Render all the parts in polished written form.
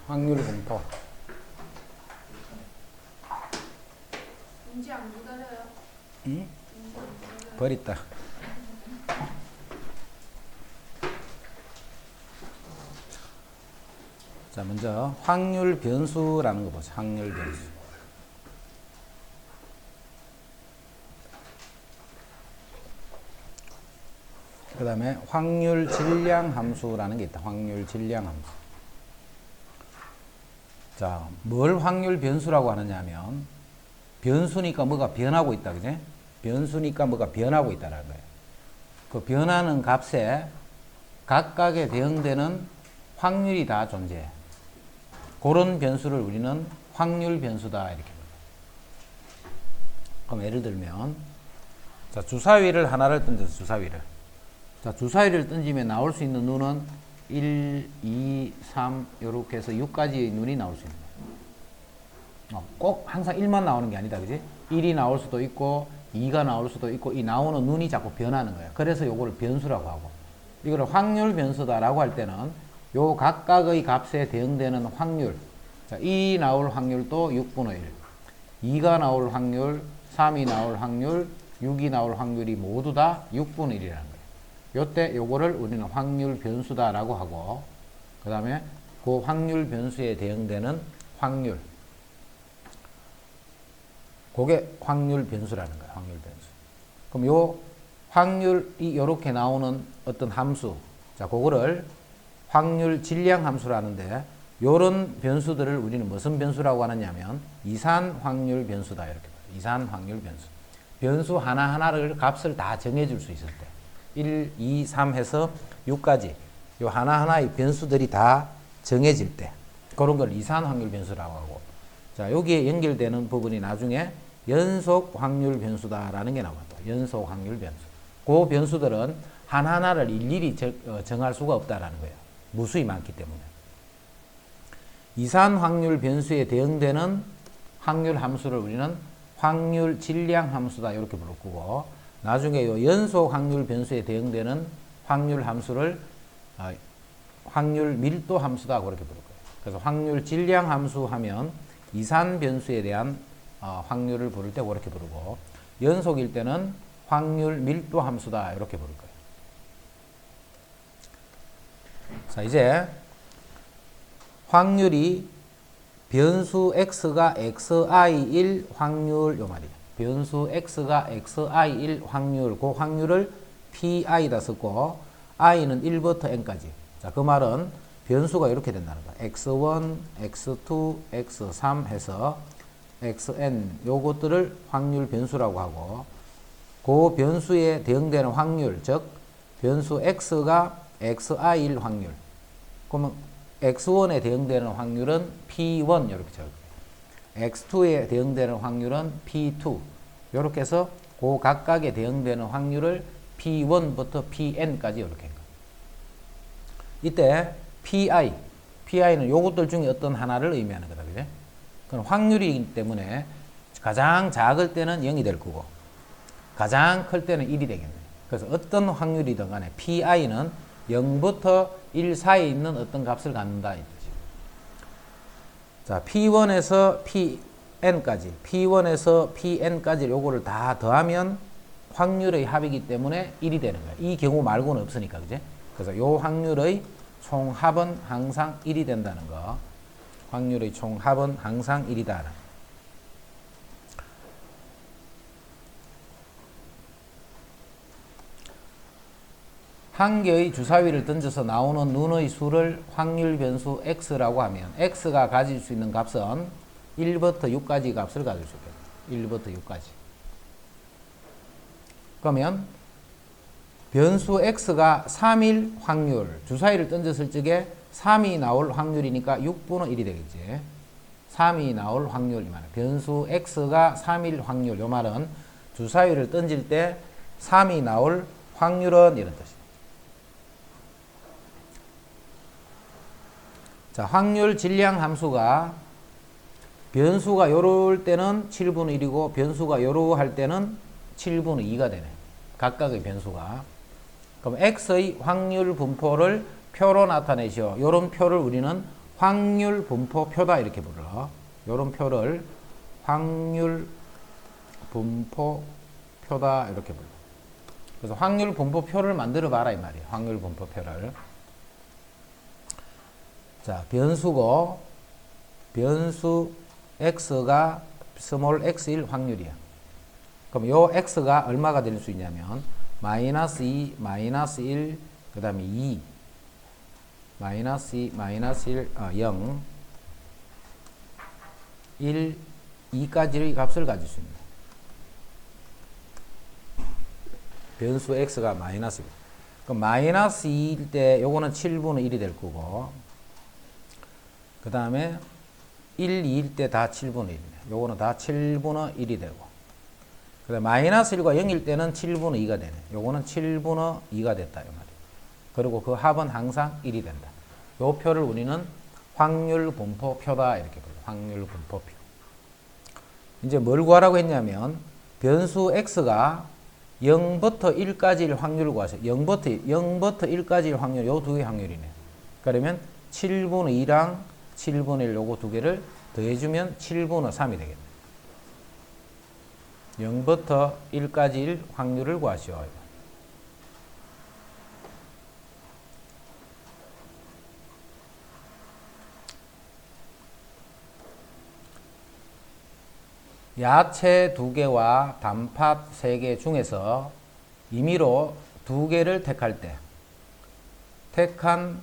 확률 분포. 문제 안 기다려요? 응? 문제 안 기다려요? 버렸다. 자, 먼저 확률 변수라는 거 보자. 확률 변수. 그 다음에 확률 질량 함수라는 게 있다. 확률 질량 함수. 자, 뭘 확률 변수라고 하느냐 하면 변수니까 뭐가 변하고 있다. 그지? 변수니까 뭐가 변하고 있다는 거예요. 그 변하는 값에 각각에 대응되는 확률이 다 존재해. 그런 변수를 우리는 확률 변수다 이렇게 불러요. 그럼 예를 들면 자, 주사위를 하나를 던져서 주사위를. 자, 주사위를 던지면 나올 수 있는 눈은 1, 2, 3 이렇게 해서 6가지의 눈이 나올 수 있는 거예요. 꼭 항상 1만 나오는 게 아니다. 그지? 1이 나올 수도 있고 2가 나올 수도 있고 이 나오는 눈이 자꾸 변하는 거예요. 그래서 요거를 변수라고 하고 이거를 확률 변수다라고 할 때는 요 각각의 값에 대응되는 확률. 자, 2 나올 확률도 6분의 1. 2가 나올 확률, 3이 나올 확률, 6이 나올 확률이 모두 다 6분의 1이라는 거예요. 요때 요거를 우리는 확률 변수다라고 하고 그 다음에 그 확률 변수에 대응되는 확률. 그게 확률 변수라는 거예요. 확률 변수. 그럼 요 확률이 요렇게 나오는 어떤 함수. 자, 그거를 확률 질량 함수라는데 요런 변수들을 우리는 무슨 변수라고 하느냐면 이산 확률 변수다 이렇게 봐요. 이산 확률 변수. 변수 하나하나를 값을 다 정해줄 수 있을 때 1, 2, 3 해서 6까지 요 하나하나의 변수들이 다 정해질 때 그런 걸 이산 확률 변수라고 하고 자, 여기에 연결되는 부분이 나중에 연속 확률 변수다라는 게 나옵니다. 연속 확률 변수. 그 변수들은 하나하나를 일일이 정할 수가 없다라는 거예요. 무수히 많기 때문에. 이산 확률 변수에 대응되는 확률 함수를 우리는 확률 질량 함수다 이렇게 부를 거고 나중에 요 연속 확률 변수에 대응되는 확률 함수를 확률 밀도 함수다 그렇게 부를 거예요. 그래서 확률 질량 함수 하면 이산 변수에 대한 확률을 부를 때 그렇게 부르고 연속일 때는 확률 밀도 함수다 이렇게 부를 거예요. 자, 이제 확률이 변수 x가 xi일 확률 요 말이에요. 변수 x가 xi일 확률 그 확률을 pi다 썼고 i는 1부터 n까지. 자, 그 말은 변수가 이렇게 된다는 거야. x1, x2, x3 해서 xn 요것들을 확률 변수라고 하고 그 변수에 대응되는 확률 즉 변수 x가 xi일 확률 그러면 x1에 대응되는 확률은 p1 이렇게 적어요. x2에 대응되는 확률은 p2 이렇게 해서 그 각각에 대응되는 확률을 p1부터 pn까지 이렇게 한 거예요. 이때 pi는 요것들 중에 어떤 하나를 의미하는 거다. 그죠? 그건 확률이기 때문에 가장 작을 때는 0이 될 거고 가장 클 때는 1이 되겠네. 그래서 어떤 확률이든 간에 pi는 0부터 1 사이에 있는 어떤 값을 갖는다. 이 뜻이에요. 자, p1에서 pn에서 pn까지 요거를 다 더하면 확률의 합이기 때문에 1이 되는 거예요. 이 경우 말고는 없으니까. 그죠? 그래서 요 확률의 총합은 항상 1이 된다는 거. 확률의 총합은 항상 1이다. 한 개의 주사위를 던져서 나오는 눈의 수를 확률 변수 x라고 하면 x가 가질 수 있는 값은 1부터 6까지 값을 가질 수 있겠다. 1부터 6까지. 그러면 변수 x가 3일 확률 주사위를 던졌을 적에 3이 나올 확률이니까 6분의 1이 되겠지. 3이 나올 확률 이 말이야. 변수 x가 3일 확률 요 말은 주사위를 던질 때 3이 나올 확률은 이런 뜻이야. 자, 확률 질량 함수가 변수가 요럴 때는 7분의 1이고 변수가 요러 할 때는 7분의 2가 되네. 각각의 변수가. 그럼 x의 확률 분포를 표로 나타내시오. 요런 표를 우리는 확률 분포표다 이렇게 불러. 요런 표를 확률 분포표다 이렇게 불러. 그래서 확률 분포표를 만들어 봐라 이 말이에요. 확률 분포표를. 자, 변수고 변수 x가 스몰 x일 확률이야. 그럼 요 x가 얼마가 될 수 있냐면 마이너스 2, 마이너스 1, 그 다음에 2, 마이너스 2, 마이너스 1, 0, 1, 2까지의 값을 가질 수 있는 변수 x가 마이너스 1. 그럼 마이너스 2일 때 요거는 7분의 1이 될 거고, 그 다음에 1, 2일 때 다 7분의 1이네. 요거는 다 7분의 1이 되고, 그 다음에 마이너스 1과 0일 때는 7분의 2가 되네. 요거는 7분의 2가 됐다 이 말이에요. 그리고 그 합은 항상 1이 된다. 요 표를 우리는 확률 분포표다 이렇게 불러요. 확률 분포표. 이제 뭘 구하라고 했냐면 변수 x가 0부터 1까지일 확률을 구하세요. 0부터 1까지일 확률, 요 두 개의 확률이네. 그러면 7분의 2랑 7분의 1 요거 두 개를 더해주면 7분의 3이 되겠네. 0부터 1까지일 확률을 구하시오. 야채 2개와 단팥 3개 중에서 임의로 2개를 택할 때 택한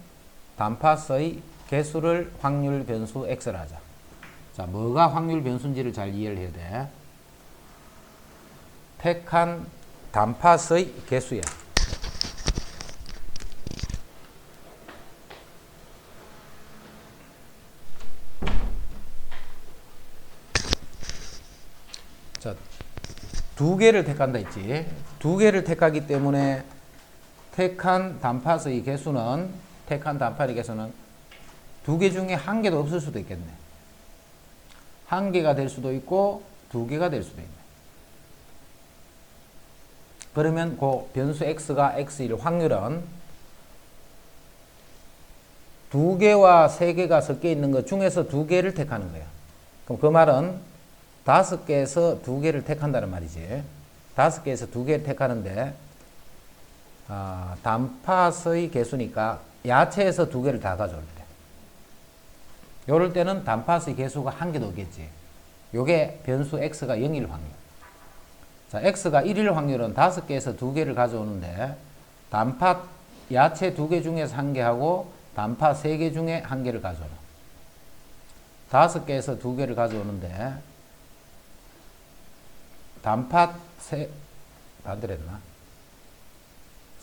단팥의 개수를 확률 변수 x를 하자. 자, 뭐가 확률 변수인지를 잘 이해를 해야 돼. 택한 단팥의 개수야. 자, 2개를 택한다 했지. 2개를 택하기 때문에 택한 단팥의 개수는 2개 중에 1개도 없을 수도 있겠네. 1개가 될 수도 있고 2개가 될 수도 있네. 그러면 그 변수 x가 x일 확률은 2개와 3개가 섞여 있는 것 중에서 2개를 택하는 거야. 그럼 그 말은 5개에서 2개를 택한다는 말이지. 5개에서 2개를 택하는데 단팥의 개수니까 야채에서 2개를 다 가져올 때, 요럴 때는 단팥의 개수가 1개도 없겠지. 요게 변수 x가 0일 확률. 자, x가 1일 확률은 5개에서 2개를 가져오는데 단팥 야채 2개 중에서 1개하고 단팥 3개 중에 1개를 가져오라. 5개에서 2개를 가져오는데 단팥 반대랬나?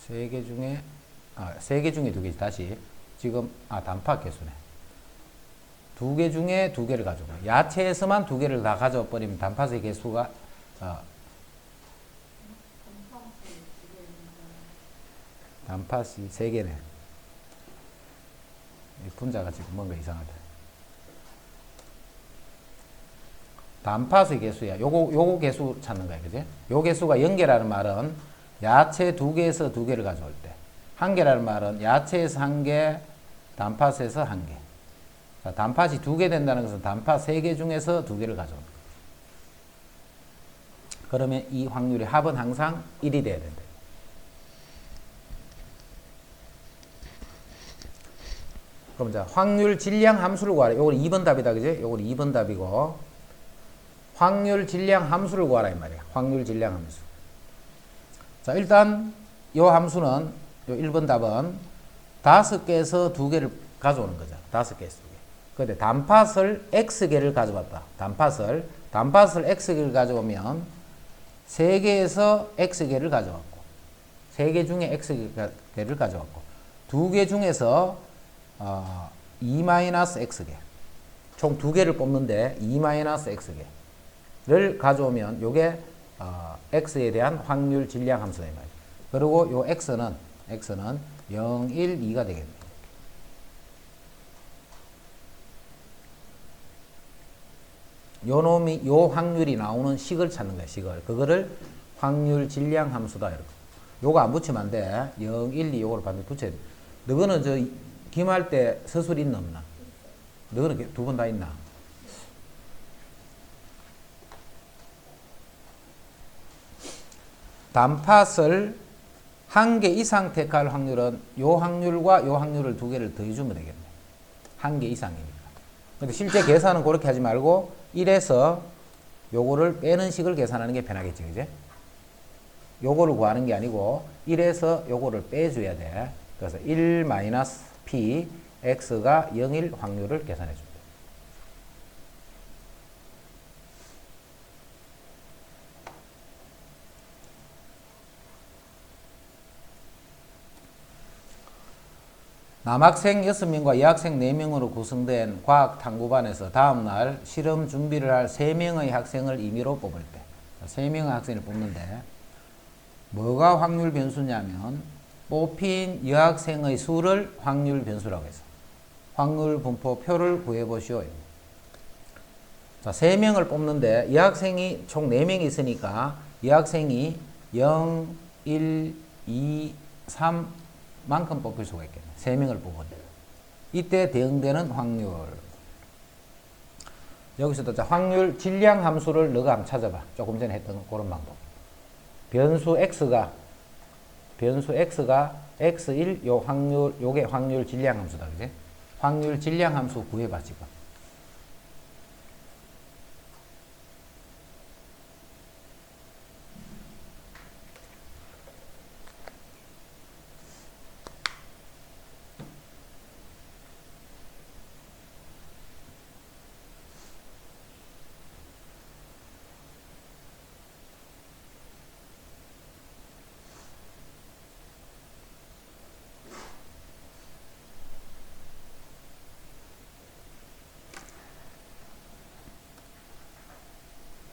3개 중에 3개 중에 2개지. 다시 지금 단팥 개수네. 2개 중에 2개를 가져가. 야채에서만 2개를 다 가져와 버리면 단팥의 개수가 단팥이 3개네. 분자가 지금 뭔가 이상하다. 단팥의 개수야. 요거 개수 찾는 거야. 그지? 요 개수가 0개라는 말은 야채 2개에서 2개를 가져올 때. 1개라는 말은 야채에서 1개, 단팥에서 1개. 자, 단팥이 2개 된다는 것은 단팥 3개 중에서 2개를 가져온다. 그러면 이 확률의 합은 항상 1이 돼야 된다. 그럼 자, 확률 질량 함수를 구하라. 요건 2번 답이다. 그지? 요건 2번 답이고. 확률 질량 함수를 구하라 이 말이야. 확률 질량 함수. 자, 일단 요 함수는 요 1번 답은 5개에서 2개를 가져오는 거죠. 5개에서 2개. 근데 단팥을 x개를 가져왔다. 단팥을 x개를 가져오면 3개에서 x개를 가져왔고 3개 중에 x개를 가져왔고 2개 중에서 2-x개 총 2개를 뽑는데 2-x개를 가져오면 요게 x에 대한 확률 질량 함수다 이 말이에요. 그리고 요 x는 0, 1, 2가 되겠네요. 요 확률이 나오는 식을 찾는 거야, 식을. 그거를 확률 질량 함수다 이렇게. 요거 안 붙이면 안 돼. 0, 1, 2 요거를 반드시 붙여야 돼. 너거는 기말 때 서술 있나 없나? 너는 두 번 다 있나? 단팥을 한 개 이상 택할 확률은 요 확률과 요 확률을 두 개를 더해주면 되겠네. 한 개 이상이니까. 근데 실제 계산은 그렇게 하지 말고 1에서 요거를 빼는 식을 계산하는 게 편하겠지, 그제? 요거를 구하는 게 아니고 1에서 요거를 빼줘야 돼. 그래서 1-p x가 0일 확률을 계산해 줍니다. 남학생 6명과 여학생 4명으로 구성된 과학탐구반에서 다음날 실험 준비를 할 3명의 학생을 임의로 뽑을 때 3명의 학생을 뽑는데 뭐가 확률 변수냐면 뽑힌 여학생의 수를 확률 변수라고 해서 확률 분포표를 구해보시오. 자, 3명을 뽑는데 여학생이 총 4명이 있으니까 여학생이 0, 1, 2, 3만큼 뽑힐 수가 있겠네. 3명을 뽑으니. 이때 대응되는 확률. 여기서도 자, 확률 질량 함수를 너가 한번 찾아봐. 조금 전에 했던 그런 방법. 변수 x가 x1 요 확률, 요게 확률 질량 함수다. 그지? 확률 질량 함수 구해봐, 지금.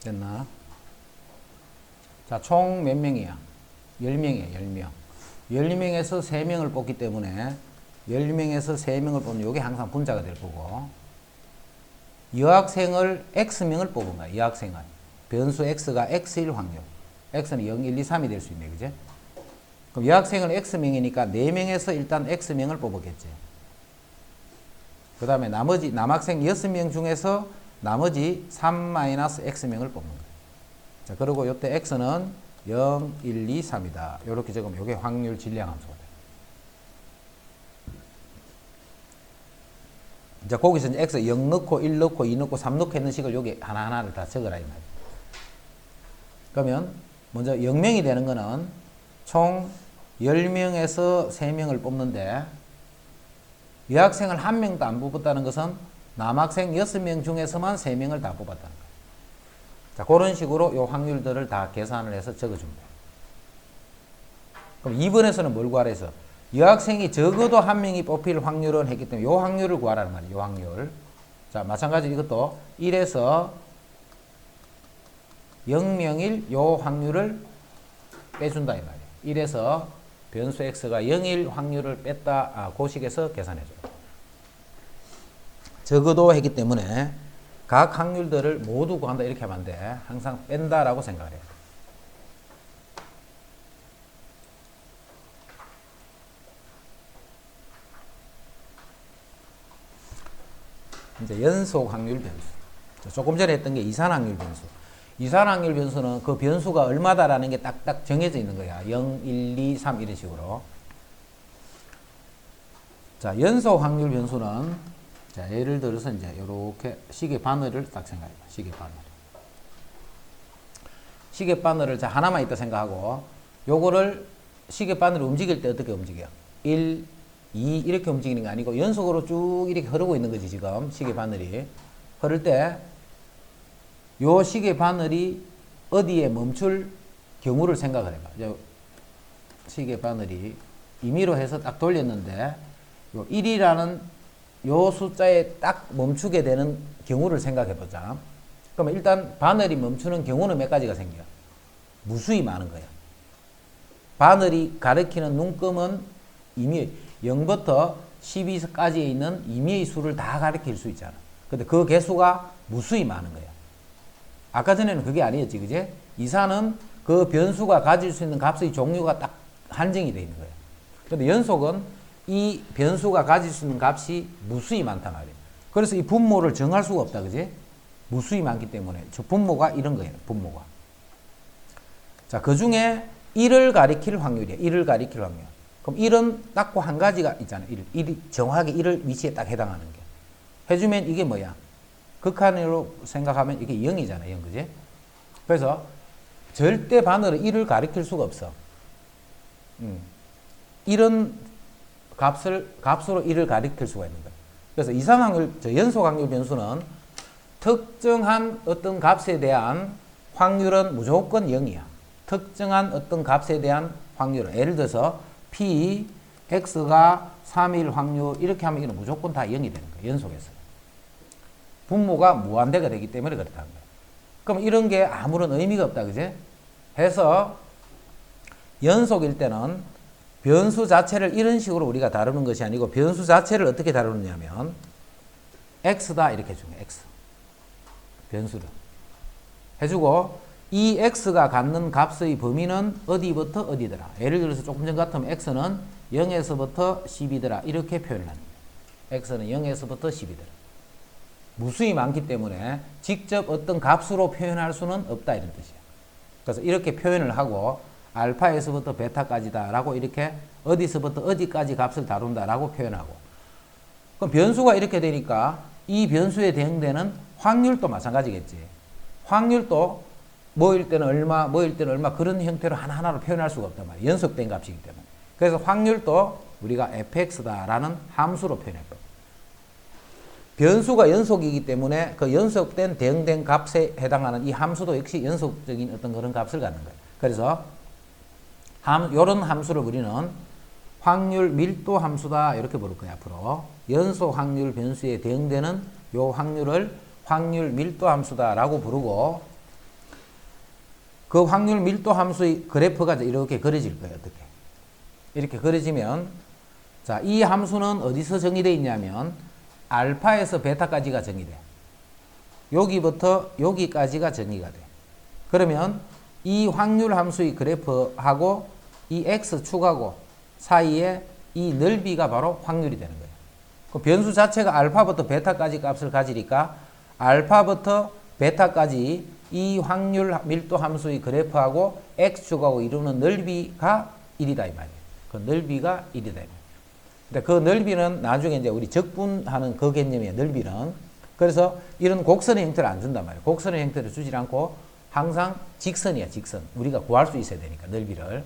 됐나? 자, 총 몇 명이야? 10명이야, 10명. 10명에서 3명을 뽑기 때문에 10명에서 3명을 뽑는 이게 항상 분자가 될 거고 여학생을 X명을 뽑은 거야, 여학생은. 변수 X가 X1 확률. X는 0, 1, 2, 3이 될 수 있네, 그제? 그럼 여학생은 X명이니까 4명에서 일단 X명을 뽑았겠지. 그 다음에 나머지 남학생 6명 중에서 나머지 3-X명을 뽑는 거예요. 자, 그리고 요때 X는 0, 1, 2, 3이다. 요렇게 적으면 요게 확률 질량 함수가 돼요. 자, 거기서 이제 X 0 넣고 1 넣고 2 넣고 3 넣고 했는 식을 여기 하나하나를 다 적으라 이 말이에요. 그러면 먼저 0명이 되는 거는 총 10명에서 3명을 뽑는데 여학생을 1명도 안 뽑았다는 것은 남학생 6명 중에서만 3명을 다 뽑았다는 거예요. 자, 그런 식으로 요 확률들을 다 계산을 해서 적어줍니다. 그럼 2번에서는 뭘 구하라 해서 여학생이 적어도 1명이 뽑힐 확률은 했기 때문에 요 확률을 구하라는 말이에요. 요 확률. 자, 마찬가지로 이것도 1에서 0명일 요 확률을 빼준다 이 말이에요. 1에서 변수 x가 0일 확률을 뺐다. 그 식에서 계산해줘요. 적어도 했기 때문에 각 확률들을 모두 구한다 이렇게 하면 안 돼. 항상 뺀다라고 생각을 해요. 이제 연속 확률 변수. 조금 전에 했던 게 이산 확률 변수. 이산 확률 변수는 그 변수가 얼마다라는 게 딱딱 정해져 있는 거야. 0, 1, 2, 3 이런 식으로. 자, 연속 확률 변수는 자, 예를 들어서 이제 이렇게 시계 바늘을 딱 생각해봐. 시계 바늘. 시계 바늘을 자, 하나만 있다 생각하고 요거를 시계 바늘을 움직일 때 어떻게 움직여? 1, 2 이렇게 움직이는 게 아니고 연속으로 쭉 이렇게 흐르고 있는 거지, 지금. 시계 바늘이. 흐를 때 요 시계 바늘이 어디에 멈출 경우를 생각을 해봐. 시계 바늘이 임의로 해서 딱 돌렸는데 요 1이라는 요 숫자에 딱 멈추게 되는 경우를 생각해 보자. 그러면 일단 바늘이 멈추는 경우는 몇 가지가 생겨? 무수히 많은 거야. 바늘이 가리키는 눈금은 임의 0부터 12까지에 있는 임의의 수를 다 가리킬 수 있잖아. 근데 그 개수가 무수히 많은 거야. 아까 전에는 그게 아니었지, 그제? 이산은 그 변수가 가질 수 있는 값의 종류가 딱 한정이 되어 있는 거야. 근데 연속은 이 변수가 가질 수 있는 값이 무수히 많단 말이에요. 그래서 이 분모를 정할 수가 없다, 그지? 무수히 많기 때문에. 저 분모가 이런 거예요, 분모가. 자, 그 중에 1을 가리킬 확률이에요. 1을 가리킬 확률. 그럼 1은 딱 한 가지가 있잖아요. 1이 정확하게 1을 위치에 딱 해당하는 게. 해주면 이게 뭐야? 극한으로 생각하면 이게 0이잖아, 0, 그지? 그래서 절대 반으로 1을 가리킬 수가 없어. 이런 값으로 1을 가리킬 수가 있는 거야. 그래서 이상확률, 연속확률 변수는 특정한 어떤 값에 대한 확률은 무조건 0이야. 특정한 어떤 값에 대한 확률은, 예를 들어서 p, x가 3일 확률 이렇게 하면 이는 무조건 다 0이 되는 거야. 연속에서. 분모가 무한대가 되기 때문에 그렇다는 거야. 그럼 이런 게 아무런 의미가 없다, 그지? 해서 연속일 때는 변수 자체를 이런 식으로 우리가 다루는 것이 아니고 변수 자체를 어떻게 다루느냐면 x다 이렇게 해주는 거야. x. 변수를. 해주고 이 x가 갖는 값의 범위는 어디부터 어디더라. 예를 들어서 조금 전 같으면 x는 0에서부터 10이더라. 이렇게 표현을 하는 거예요. x는 0에서부터 10이더라. 무수히 많기 때문에 직접 어떤 값으로 표현할 수는 없다 이런 뜻이에요. 그래서 이렇게 표현을 하고 알파에서부터 베타까지다 라고 이렇게 어디서부터 어디까지 값을 다룬다 라고 표현하고, 그럼 변수가 이렇게 되니까 이 변수에 대응되는 확률도 마찬가지겠지. 확률도 뭐일 때는 얼마, 뭐일 때는 얼마 그런 형태로 하나하나로 표현할 수가 없단 말이에요. 연속된 값이기 때문에. 그래서 확률도 우리가 fx다 라는 함수로 표현할 거예요. 변수가 연속이기 때문에 그 연속된 대응된 값에 해당하는 이 함수도 역시 연속적인 어떤 그런 값을 갖는 거예요. 그래서 이런 함수를 우리는 확률 밀도 함수다 이렇게 부를 거예요. 앞으로 연속 확률 변수에 대응되는 요 확률을 확률 밀도 함수다 라고 부르고, 그 확률 밀도 함수의 그래프가 이렇게 그려질 거예요. 어떻게? 이렇게 그려지면, 자, 이 함수는 어디서 정의되어 있냐면 알파에서 베타까지가 정의돼. 여기부터 여기까지가 정의가 돼. 그러면 이 확률 함수의 그래프하고 이 x축하고 사이에 이 넓이가 바로 확률이 되는 거예요. 그 변수 자체가 알파부터 베타까지 값을 가지니까 알파부터 베타까지 이 확률 밀도 함수의 그래프하고 x축하고 이루는 넓이가 1이다 이 말이에요. 그 넓이가 1이다 이 말이에요. 근데 그 넓이는 나중에 이제 우리 적분하는 그 개념이에요. 넓이는. 그래서 이런 곡선의 형태를 안 준단 말이에요. 곡선의 형태를 주지 않고 항상 직선이야, 직선. 우리가 구할 수 있어야 되니까 넓이를.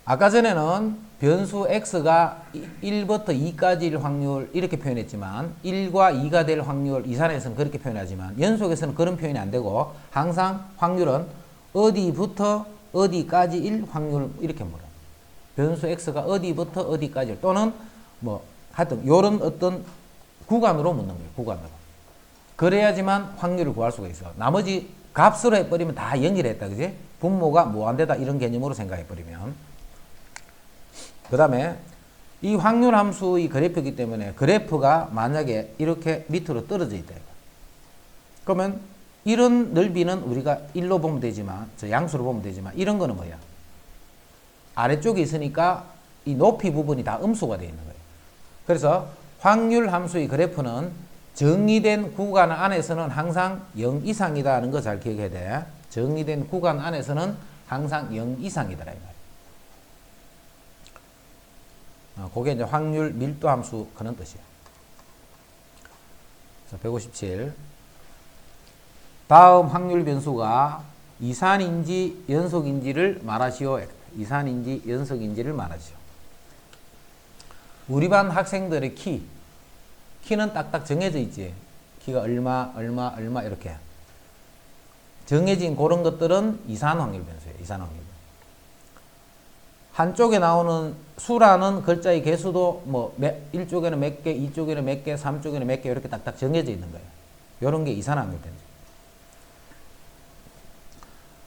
아까 전에는 변수 x가 1부터 2까지일 확률 이렇게 표현했지만 1과 2가 될 확률 이산에서는 그렇게 표현하지만 연속에서는 그런 표현이 안 되고 항상 확률은 어디부터 어디까지일 확률 이렇게 물어요. 변수 x가 어디부터 어디까지 또는 뭐 하여튼 요런 어떤 구간으로 묻는 거예요. 구간으로. 그래야지만 확률을 구할 수가 있어. 나머지 값으로 해버리면 다 연결했다, 그지? 분모가 무한대다 이런 개념으로 생각해버리면. 그 다음에 이 확률 함수의 그래프이기 때문에 그래프가 만약에 이렇게 밑으로 떨어져 있다. 그러면 이런 넓이는 우리가 1로 보면 되지만, 저 양수로 보면 되지만 이런 거는 뭐야? 아래쪽에 있으니까 이 높이 부분이 다 음수가 되어 있는 거예요. 그래서 확률 함수의 그래프는 정의된 구간 안에서는 항상 0 이상이다는 거 잘 기억해야 돼. 정의된 구간 안에서는 항상 0 이상이더라 이 말이야. 그게 이제 확률 밀도 함수 그런 뜻이에요. 자, 157. 다음 확률 변수가 이산인지 연속인지를 말하시오. 이산인지 연속인지를 말하시오. 우리 반 학생들의 키는 딱딱 정해져 있지. 키가 얼마 이렇게 정해진 그런 것들은 이산 확률 변수예요. 이산 확률. 한쪽에 나오는 수라는 글자의 개수도 뭐 1쪽에는 몇 개, 2쪽에는 몇 개, 3쪽에는 몇 개 이렇게 딱딱 정해져 있는 거예요. 이런 게 이산 확률 변수.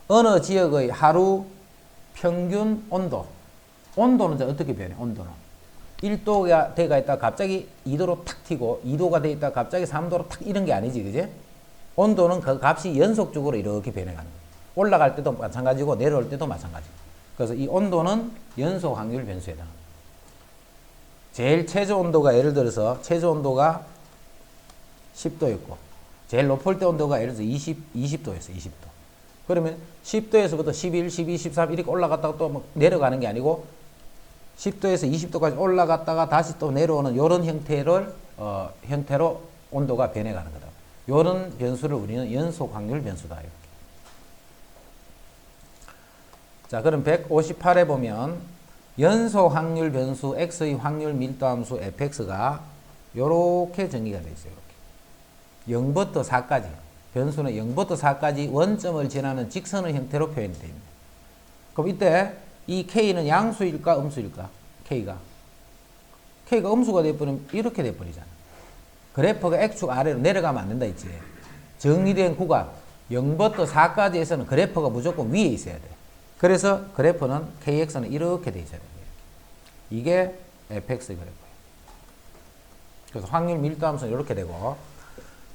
어느 지역의 하루 평균 온도. 온도는 이제 어떻게 변해? 온도는 1도가 돼가 있다 갑자기 2도로 탁 튀고 2도가 돼 있다 갑자기 3도로 탁 이런 게 아니지, 그지? 온도는 그 값이 연속적으로 이렇게 변해가는 거예요. 올라갈 때도 마찬가지고 내려올 때도 마찬가지고. 그래서 이 온도는 연속 확률 변수에 해당합니다. 제일 최저 온도가 예를 들어서 최저 온도가 10도였고 제일 높을 때 온도가 예를 들어서 20도였어. 20도. 그러면 10도에서부터 11, 12, 13 이렇게 올라갔다가 또 내려가는 게 아니고 10도에서 20도까지 올라갔다가 다시 또 내려오는 이런 형태로 온도가 변해가는 거다. 이런 변수를 우리는 연속 확률 변수다. 이렇게. 자, 그럼 158에 보면 연속 확률 변수 x의 확률 밀도 함수 fx가 이렇게 정의가 되어 있어요. 이렇게. 0부터 4까지. 변수는 0부터 4까지 원점을 지나는 직선의 형태로 표현이 됩니다. 그럼 이때 이 k는 양수일까 음수일까? k가 음수가 돼버리면 이렇게 돼버리잖아. 그래프가 x축 아래로 내려가면 안 된다 했지. 정의된 구간 0부터 4까지에서는 그래프가 무조건 위에 있어야 돼. 그래서 그래프는 kx는 이렇게 돼 있어야 돼. 이게 fx의 그래프예요. 그래서 확률 밀도 함수는 이렇게 되고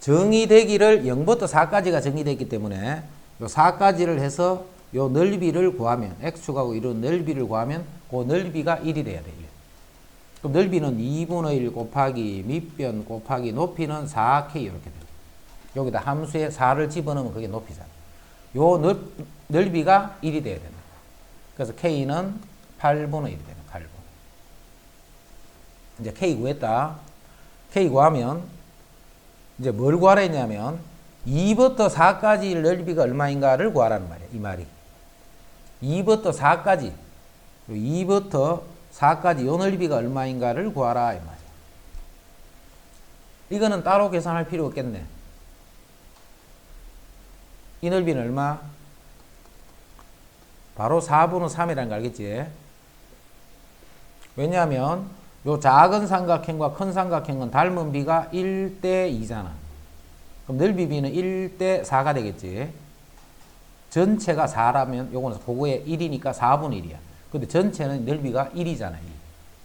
정의되기를 0부터 4까지가 정의되기 때문에 요 4까지를 해서 요 넓이를 구하면 x축하고 이런 넓이를 구하면 그 넓이가 1이 돼야 돼. 1. 그럼 넓이는 2분의 1 곱하기 밑변 곱하기 높이는 4k 이렇게 돼요. 여기다 함수에 4를 집어넣으면 그게 높이잖아. 요 넓이가 1이 돼야 된다. 그래서 k는 8분의 1이 되는 8분. 이제 k 구했다. k 구하면 이제 뭘 구하라 했냐면 2부터 4까지 넓이가 얼마인가를 구하라는 말이야. 이 말이. 2부터 4까지 2부터 4까지 요 넓이가 얼마인가를 구하라 이 말이야. 이거는 따로 계산할 필요 없겠네. 이 넓이는 얼마? 바로 4분의 3이라는 거 알겠지? 왜냐하면 요 작은 삼각형과 큰 삼각형은 닮은 비가 1대 2잖아. 그럼 넓이 비는 1대 4가 되겠지. 전체가 4라면 요거는 그거의 1이니까 4분의 1이야. 근데 전체는 넓이가 1이잖아. 1.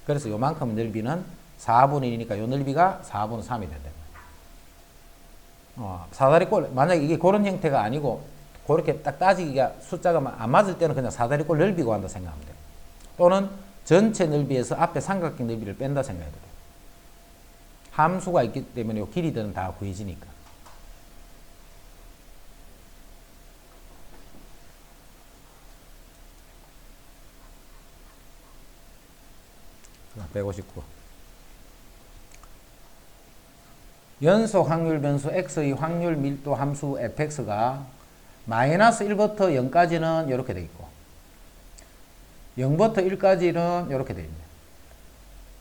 그래서 요만큼 넓이는 4분의 1이니까 요 넓이가 4분의 3이 된다. 사다리꼴 만약에 이게 그런 형태가 아니고 그렇게 딱 따지기가 숫자가 안 맞을 때는 그냥 사다리꼴 넓이 구한다 생각하면 돼. 또는 전체 넓이에서 앞에 삼각형 넓이를 뺀다 생각해도 돼. 함수가 있기 때문에 요 길이들은 다 구해지니까. 159. 연속 확률 변수 x의 확률 밀도 함수 fx가 마이너스 1부터 0까지는 이렇게 되어 있고 0부터 1까지는 이렇게 되어 있네.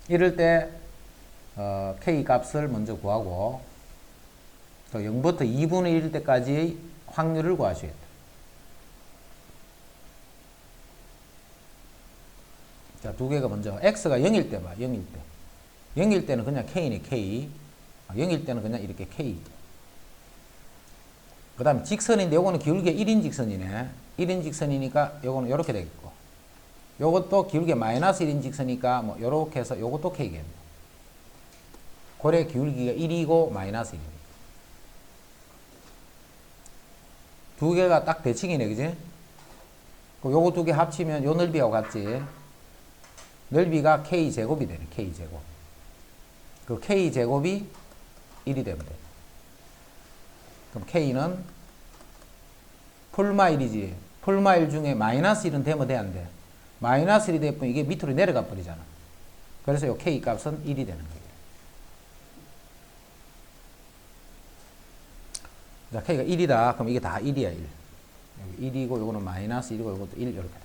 이럴 때 k 값을 먼저 구하고 또 0부터 2분의 1일 때까지의 확률을 구하셔야겠다. 자, 두 개가 먼저 x가 0일 때 봐. 0일 때. 0일 때는 그냥 k네, k. 0일 때는 그냥 이렇게 k. 그 다음에 직선인데 요거는 기울기 1인 직선이네. 1인 직선이니까 요거는 요렇게 되겠고. 요것도 기울기 마이너스 1인 직선이니까 뭐 요렇게 해서 요것도 k겠네. 고래 기울기가 1이고 마이너스 1이니까. 두 개가 딱 대칭이네, 그지? 요거 두 개 합치면 요 넓이하고 같지? 넓이가 k제곱이 되네, k제곱. 그 k제곱이 1이 되면 돼. 그럼 k는 풀마일이지. 풀마일 중에 마이너스 1은 되면 돼, 안 돼? 마이너스 1이 되면 이게 밑으로 내려가 버리잖아. 그래서 요 k 값은 1이 되는 거예요. 자, k가 1이다. 그럼 이게 다 1이야, 1. 여기 1이고, 요거는 마이너스 1이고, 요것도 1, 이렇게 돼.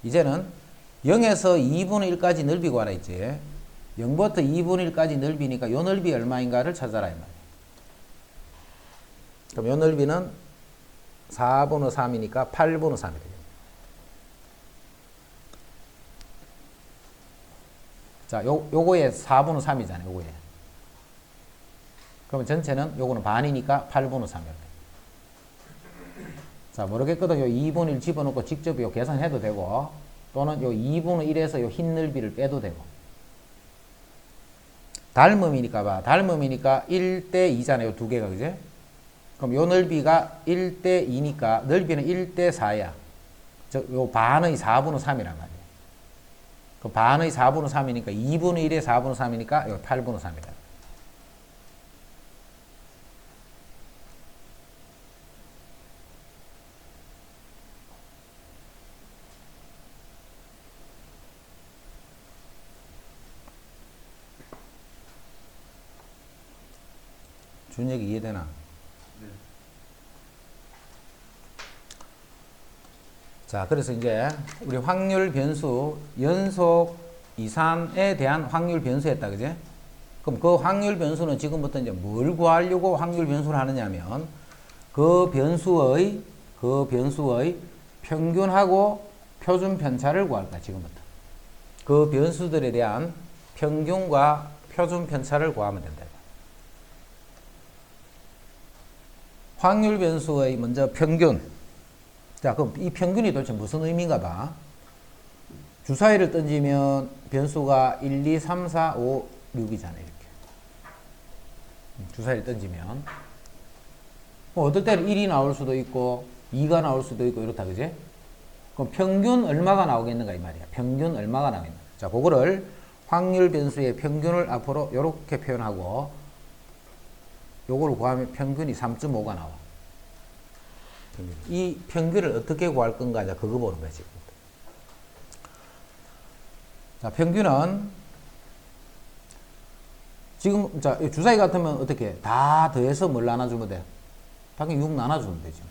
이제는 0에서 2분의 1까지 넓이 구하라 했지. 0부터 2분의 1까지 넓이니까 요 넓이 얼마인가를 찾아라, 이 말이야. 그럼 요 넓이는 4분의 3이니까 8분의 3이 되겠네. 자, 요거에 4분의 3이잖아요, 요거에. 그러면 전체는 요거는 반이니까 8분의 3이렇게. 자, 모르겠거든. 요 2분의 1 집어넣고 직접 요 계산해도 되고, 또는 요 2분의 1에서 요 흰 넓이를 빼도 되고. 닮음이니까 봐. 닮음이니까 1대 2잖아요. 요 두 개가, 그지? 그럼 요 넓이가 1대 2니까 넓이는 1대 4야. 요 반의 4분의 3이란 말이야. 그 반의 4분의 3이니까 2분의 1의 4분의 3이니까 여기 8분의 3이다. 준 얘기 이해되나? 네. 자, 그래서 이제 우리 확률 변수 연속 이산에 대한 확률 변수였다, 그지? 그럼 그 확률 변수는 지금부터 이제 뭘 구하려고 확률 변수를 하느냐면 그 변수의 평균하고 표준 편차를 구할 거야, 지금부터. 그 변수들에 대한 평균과 표준 편차를 구하면 된다. 확률 변수의 먼저 평균. 자, 그럼 이 평균이 도대체 무슨 의미인가 봐. 주사위를 던지면 변수가 1, 2, 3, 4, 5, 6이잖아요. 이렇게. 주사위를 던지면. 어떨 때는 1이 나올 수도 있고 2가 나올 수도 있고 이렇다, 그지? 그럼 평균 얼마가 나오겠는가 이 말이야. 평균 얼마가 나오겠는가. 자, 그거를 확률 변수의 평균을 앞으로 이렇게 표현하고 요거를 구하면 평균이 3.5가 나와. 이 평균을 어떻게 구할 건가, 자, 그거 보는 거야, 지금. 자, 평균은, 지금, 자, 주사위 같으면 어떻게, 다 더해서 뭘 나눠주면 돼? 당연히 6 나눠주면 되죠.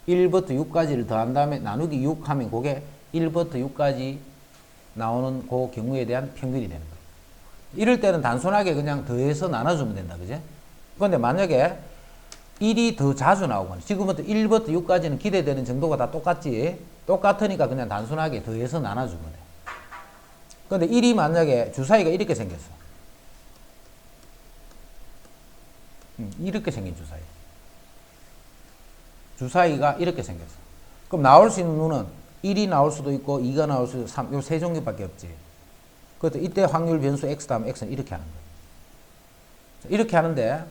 1부터 6까지를 더한 다음에 나누기 6 하면 그게 1부터 6까지 나오는 그 경우에 대한 평균이 되는 거예요. 이럴 때는 단순하게 그냥 더해서 나눠주면 된다, 그지? 그런데 만약에 1이 더 자주 나오거나 지금부터 1부터 6까지는 기대되는 정도가 다 똑같지, 똑같으니까 그냥 단순하게 더해서 나눠주면 돼. 그런데 1이 만약에 주사위가 이렇게 생겼어. 이렇게 생긴 주사위. 주사위가 이렇게 생겼어. 그럼 나올 수 있는 누는 1이 나올 수도 있고 2가 나올 수도 있고 3, 요 세 종류밖에 없지. 그래서 이때 확률 변수 x 다음 x는 이렇게 하는 거야. 이렇게 하는데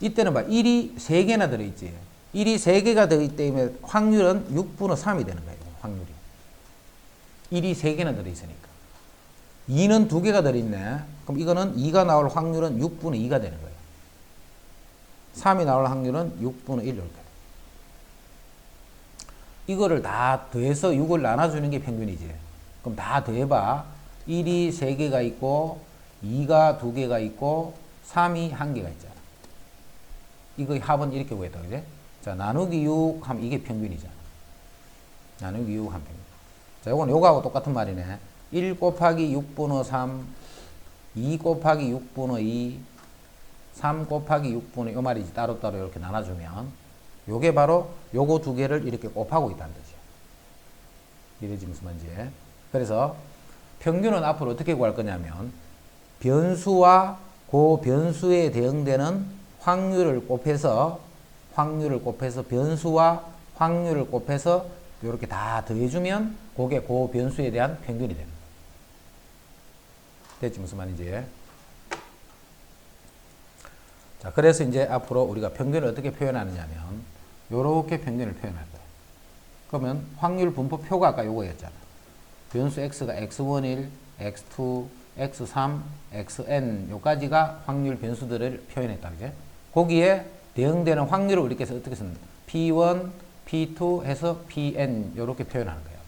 이때는 봐, 1이 3개나 들어있지. 1이 3개가 들어있기 때문에 확률은 6분의 3이 되는 거예요. 확률이. 1이 3개나 들어있으니까. 2는 2개가 들어있네. 그럼 이거는 2가 나올 확률은 6분의 2가 되는 거예요. 3이 나올 확률은 6분의 1 이렇게. 이거를 다 더해서 6을 나눠주는 게 평균이지. 그럼 다 더해봐. 1이 3개가 있고 2가 2개가 있고 3이 1개가 있잖아. 이거 합은 이렇게 구했다, 그지? 자, 나누기 6 하면 이게 평균이잖아. 나누기 6 하면 평균. 자, 요건 요거하고 똑같은 말이네. 1 곱하기 6분의 3, 2 곱하기 6분의 2, 3 곱하기 6분의 요 말이지. 따로따로 이렇게 나눠주면 요게 바로 요거 두 개를 이렇게 곱하고 있다는 뜻이야. 이래지 무슨 말인지. 그래서 평균은 앞으로 어떻게 구할 거냐면 변수와 그 변수에 대응되는 확률을 곱해서 변수와 확률을 곱해서 이렇게 다 더해주면 그게 그 변수에 대한 평균이 되는 거예요. 됐지 무슨 말인지. 자, 그래서 이제 앞으로 우리가 평균을 어떻게 표현하느냐면 요렇게 평균을 표현할 거예요. 그러면 확률 분포표가 아까 요거였잖아. 변수 x가 x1, 1, x2, x3, xn 요까지가 확률 변수들을 표현했다, 그죠? 거기에 대응되는 확률을 우리께서 어떻게 씁니까? p1, p2 해서 pn 요렇게 표현하는 거예요.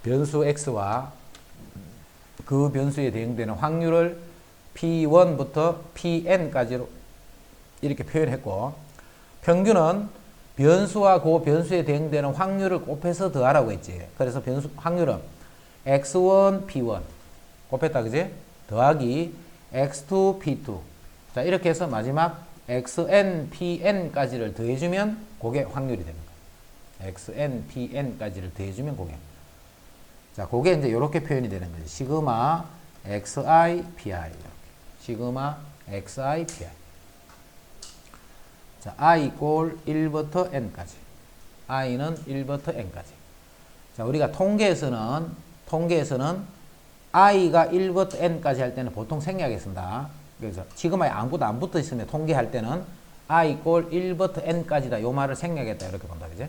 변수 x와 그 변수에 대응되는 확률을 p1부터 pn까지로 이렇게 표현했고, 평균은 변수와 그 변수에 대응되는 확률을 곱해서 더하라고 했지. 그래서 변수 확률은 x1, p1 곱했다, 그지? 더하기 x2, p2. 자, 이렇게 해서 마지막 xn, pn까지를 더해주면 그게 확률이 되는 거예요. xn, pn까지를 더해주면 그게. 자, 그게 이제 이렇게 표현이 되는 거지. 시그마 xi, pi. 이렇게. 시그마 xi, pi. 자, i 꼴 1부터 n까지. i는 1부터 n까지. 자, 우리가 통계에서는 i가 1부터 n까지 할 때는 보통 생략에 쓴다. 그래서 시그마에 아무것도 안 붙어 있으면 통계할 때는 i 꼴 1부터 n까지다. 요 말을 생략했다. 이렇게 본다. 그지?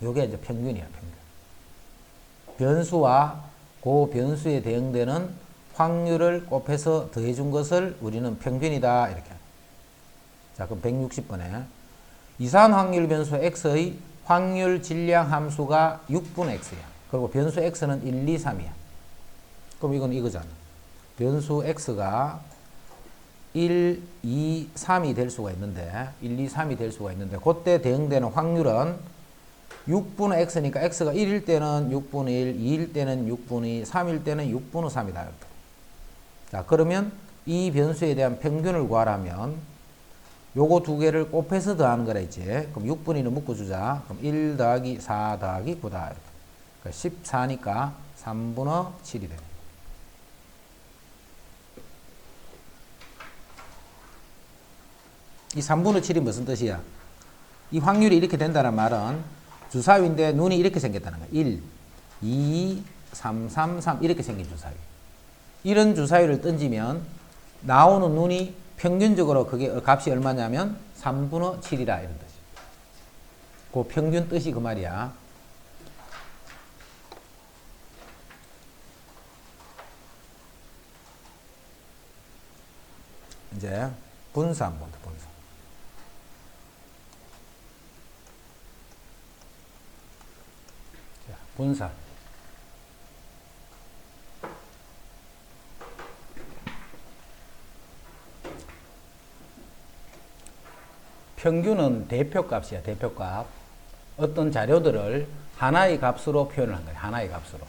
요게 이제 평균이야, 평균. 변수와 그 변수에 대응되는 확률을 곱해서 더해준 것을 우리는 평균이다. 이렇게. 자, 그럼 160번에 이산 확률 변수 x의 확률 질량 함수가 6분의 x야. 그리고 변수 x는 1, 2, 3이야. 그럼 이건 이거잖아. 변수 x가 1, 2, 3이 될 수가 있는데 1, 2, 3이 될 수가 있는데 그때 대응되는 확률은 6분의 x니까 x가 1일 때는 6분의 1, 2일 때는 6분의 2, 3일 때는 6분의 3이다. 자, 그러면 이 변수에 대한 평균을 구하라면 요거 두 개를 곱해서 더하는 거라 했지. 그럼 6분의 1을 묶어주자. 그럼 1 더하기 4 더하기 9다. 그러니까 14니까 3분의 7이 돼. 이 3분의 7이 무슨 뜻이야? 이 확률이 이렇게 된다는 말은 주사위인데 눈이 이렇게 생겼다는 거야. 1, 2, 3, 3, 3 이렇게 생긴 주사위. 이런 주사위를 던지면 나오는 눈이 평균적으로 그게 값이 얼마냐면 3분의 7이다 이런 뜻이야. 그 평균 뜻이 그 말이야. 이제 분사 한번 더 분사. 자, 분사. 평균은 대표값이야, 대표값. 어떤 자료들을 하나의 값으로 표현을 한 거야, 하나의 값으로.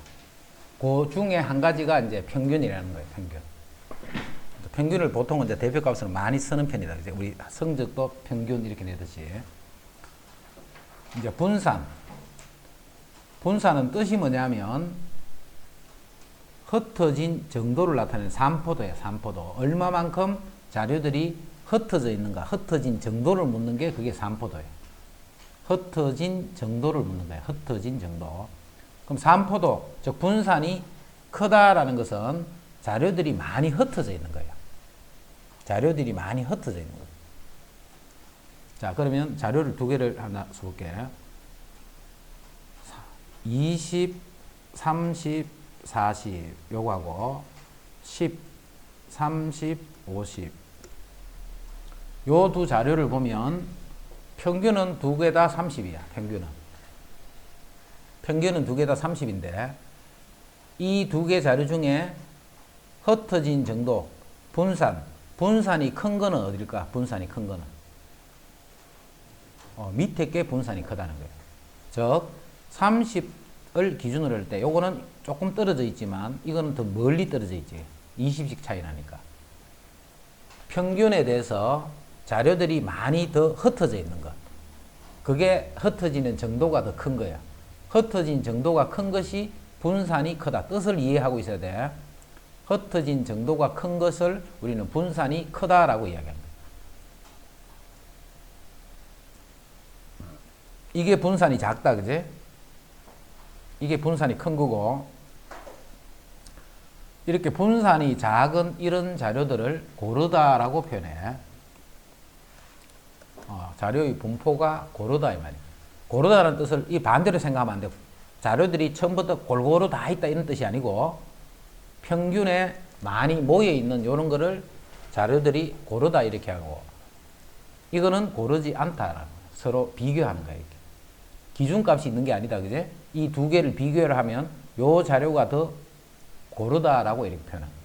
그 중에 한 가지가 이제 평균이라는 거예요, 평균. 평균을 보통은 이제 대표값으로 많이 쓰는 편이다. 이제 우리 성적도 평균 이렇게 내듯이. 이제 분산. 분산은 뜻이 뭐냐면 흩어진 정도를 나타내는 산포도예요, 산포도. 얼마만큼 자료들이 흩어져 있는가, 흩어진 정도를 묻는 게 그게 산포도예요. 흩어진 정도를 묻는 거예요. 흩어진 정도. 그럼 산포도, 즉 분산이 크다라는 것은 자료들이 많이 흩어져 있는 거예요. 자료들이 많이 흩어져 있는 거예요. 자, 그러면 자료를 두 개를 하나 써볼게. 20, 30, 40 요거하고 10, 30, 50 요 두 자료를 보면 평균은 두 개 다 30이야. 평균은 두 개 다 30인데 이 두 개 자료 중에 흩어진 정도, 분산이 큰 거는 어딜까? 분산이 큰 거는 밑에 게 분산이 크다는 거예요. 즉 30을 기준으로 할 때 요거는 조금 떨어져 있지만 이거는 더 멀리 떨어져 있지. 20씩 차이 나니까. 평균에 대해서 자료들이 많이 더 흩어져 있는 것. 그게 흩어지는 정도가 더 큰 거야. 흩어진 정도가 큰 것이 분산이 크다. 뜻을 이해하고 있어야 돼. 흩어진 정도가 큰 것을 우리는 분산이 크다라고 이야기합니다. 이게 분산이 작다, 그지? 이게 분산이 큰 거고, 이렇게 분산이 작은 이런 자료들을 고르다라고 표현해. 자료의 분포가 고르다 이 말이야. 고르다라는 뜻을 이 반대로 생각하면 안 돼. 자료들이 처음부터 골고루 다 있다 이런 뜻이 아니고 평균에 많이 모여 있는 이런 거를 자료들이 고르다 이렇게 하고, 이거는 고르지 않다. 서로 비교하는 거야. 이렇게. 기준값이 있는 게 아니다, 그제? 이 두 개를 비교를 하면 요 자료가 더 고르다라고 이렇게 표현합니다.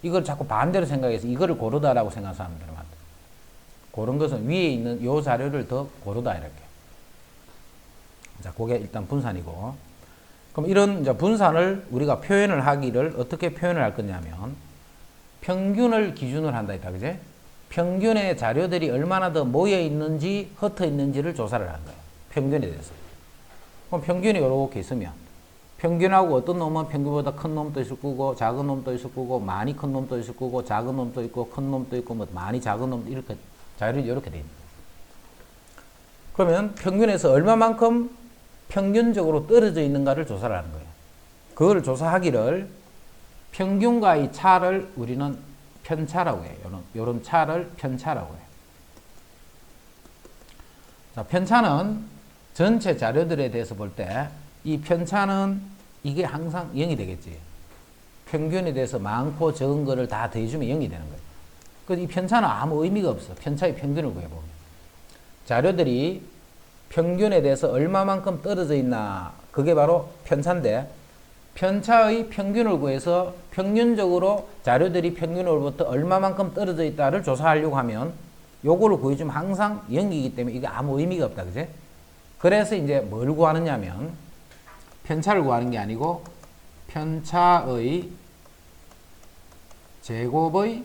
이걸 자꾸 반대로 생각해서 이거를 고르다라고 생각하는 사람들은 많다. 고른 것은 위에 있는 요 자료를 더 고르다 이렇게. 자, 그게 일단 분산이고. 그럼 이런 이제 분산을 우리가 표현을 하기를 어떻게 표현을 할 거냐면 평균을 기준으로 한다 했다, 그제? 평균의 자료들이 얼마나 더 모여 있는지 흩어 있는지를 조사를 하는 거예요. 평균에 대해서. 그럼 평균이 이렇게 있으면 평균하고 어떤 놈은 평균보다 큰 놈도 있을 거고 작은 놈도 있을 거고 많이 큰 놈도 있을 거고 작은 놈도 있고 큰 놈도 있고 뭐 많이 작은 놈도 이렇게 자료들이 이렇게 돼 있는 거예요. 그러면 평균에서 얼마만큼 평균적으로 떨어져 있는가를 조사를 하는 거예요. 그걸 조사하기를 평균과의 차를 우리는 편차라고 해요. 요런 차를 편차라고 해요. 자, 편차는 전체 자료들에 대해서 볼 때 이 편차는 이게 항상 0이 되겠지. 평균에 대해서 많고 적은 거를 다 더해주면 0이 되는 거예요. 그래서 이 편차는 아무 의미가 없어. 편차의 평균을 구해보면. 자료들이 평균에 대해서 얼마만큼 떨어져 있나, 그게 바로 편차인데, 편차의 평균을 구해서 평균적으로 자료들이 평균으로부터 얼마만큼 떨어져 있다를 조사하려고 하면 요거를 구해주면 항상 0이기 때문에 이게 아무 의미가 없다. 그지? 그래서 이제 뭘 구하느냐 하면 편차를 구하는 게 아니고 편차의 제곱의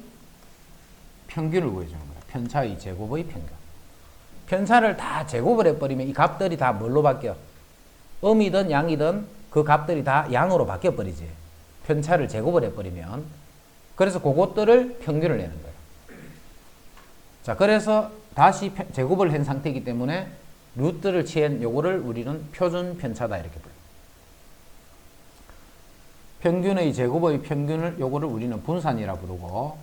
평균을 구해주는 거야. 편차의 제곱의 평균. 편차를 다 제곱을 해버리면 이 값들이 다 뭘로 바뀌어? 음이든 양이든 그 값들이 다 양으로 바뀌어버리지. 편차를 제곱을 해버리면. 그래서 그것들을 평균을 내는 거예요. 자, 그래서 다시 제곱을 한 상태이기 때문에 루트를 취한 요거를 우리는 표준 편차다 이렇게 불러요. 평균의 제곱의 평균을 요거를 우리는 분산이라 부르고,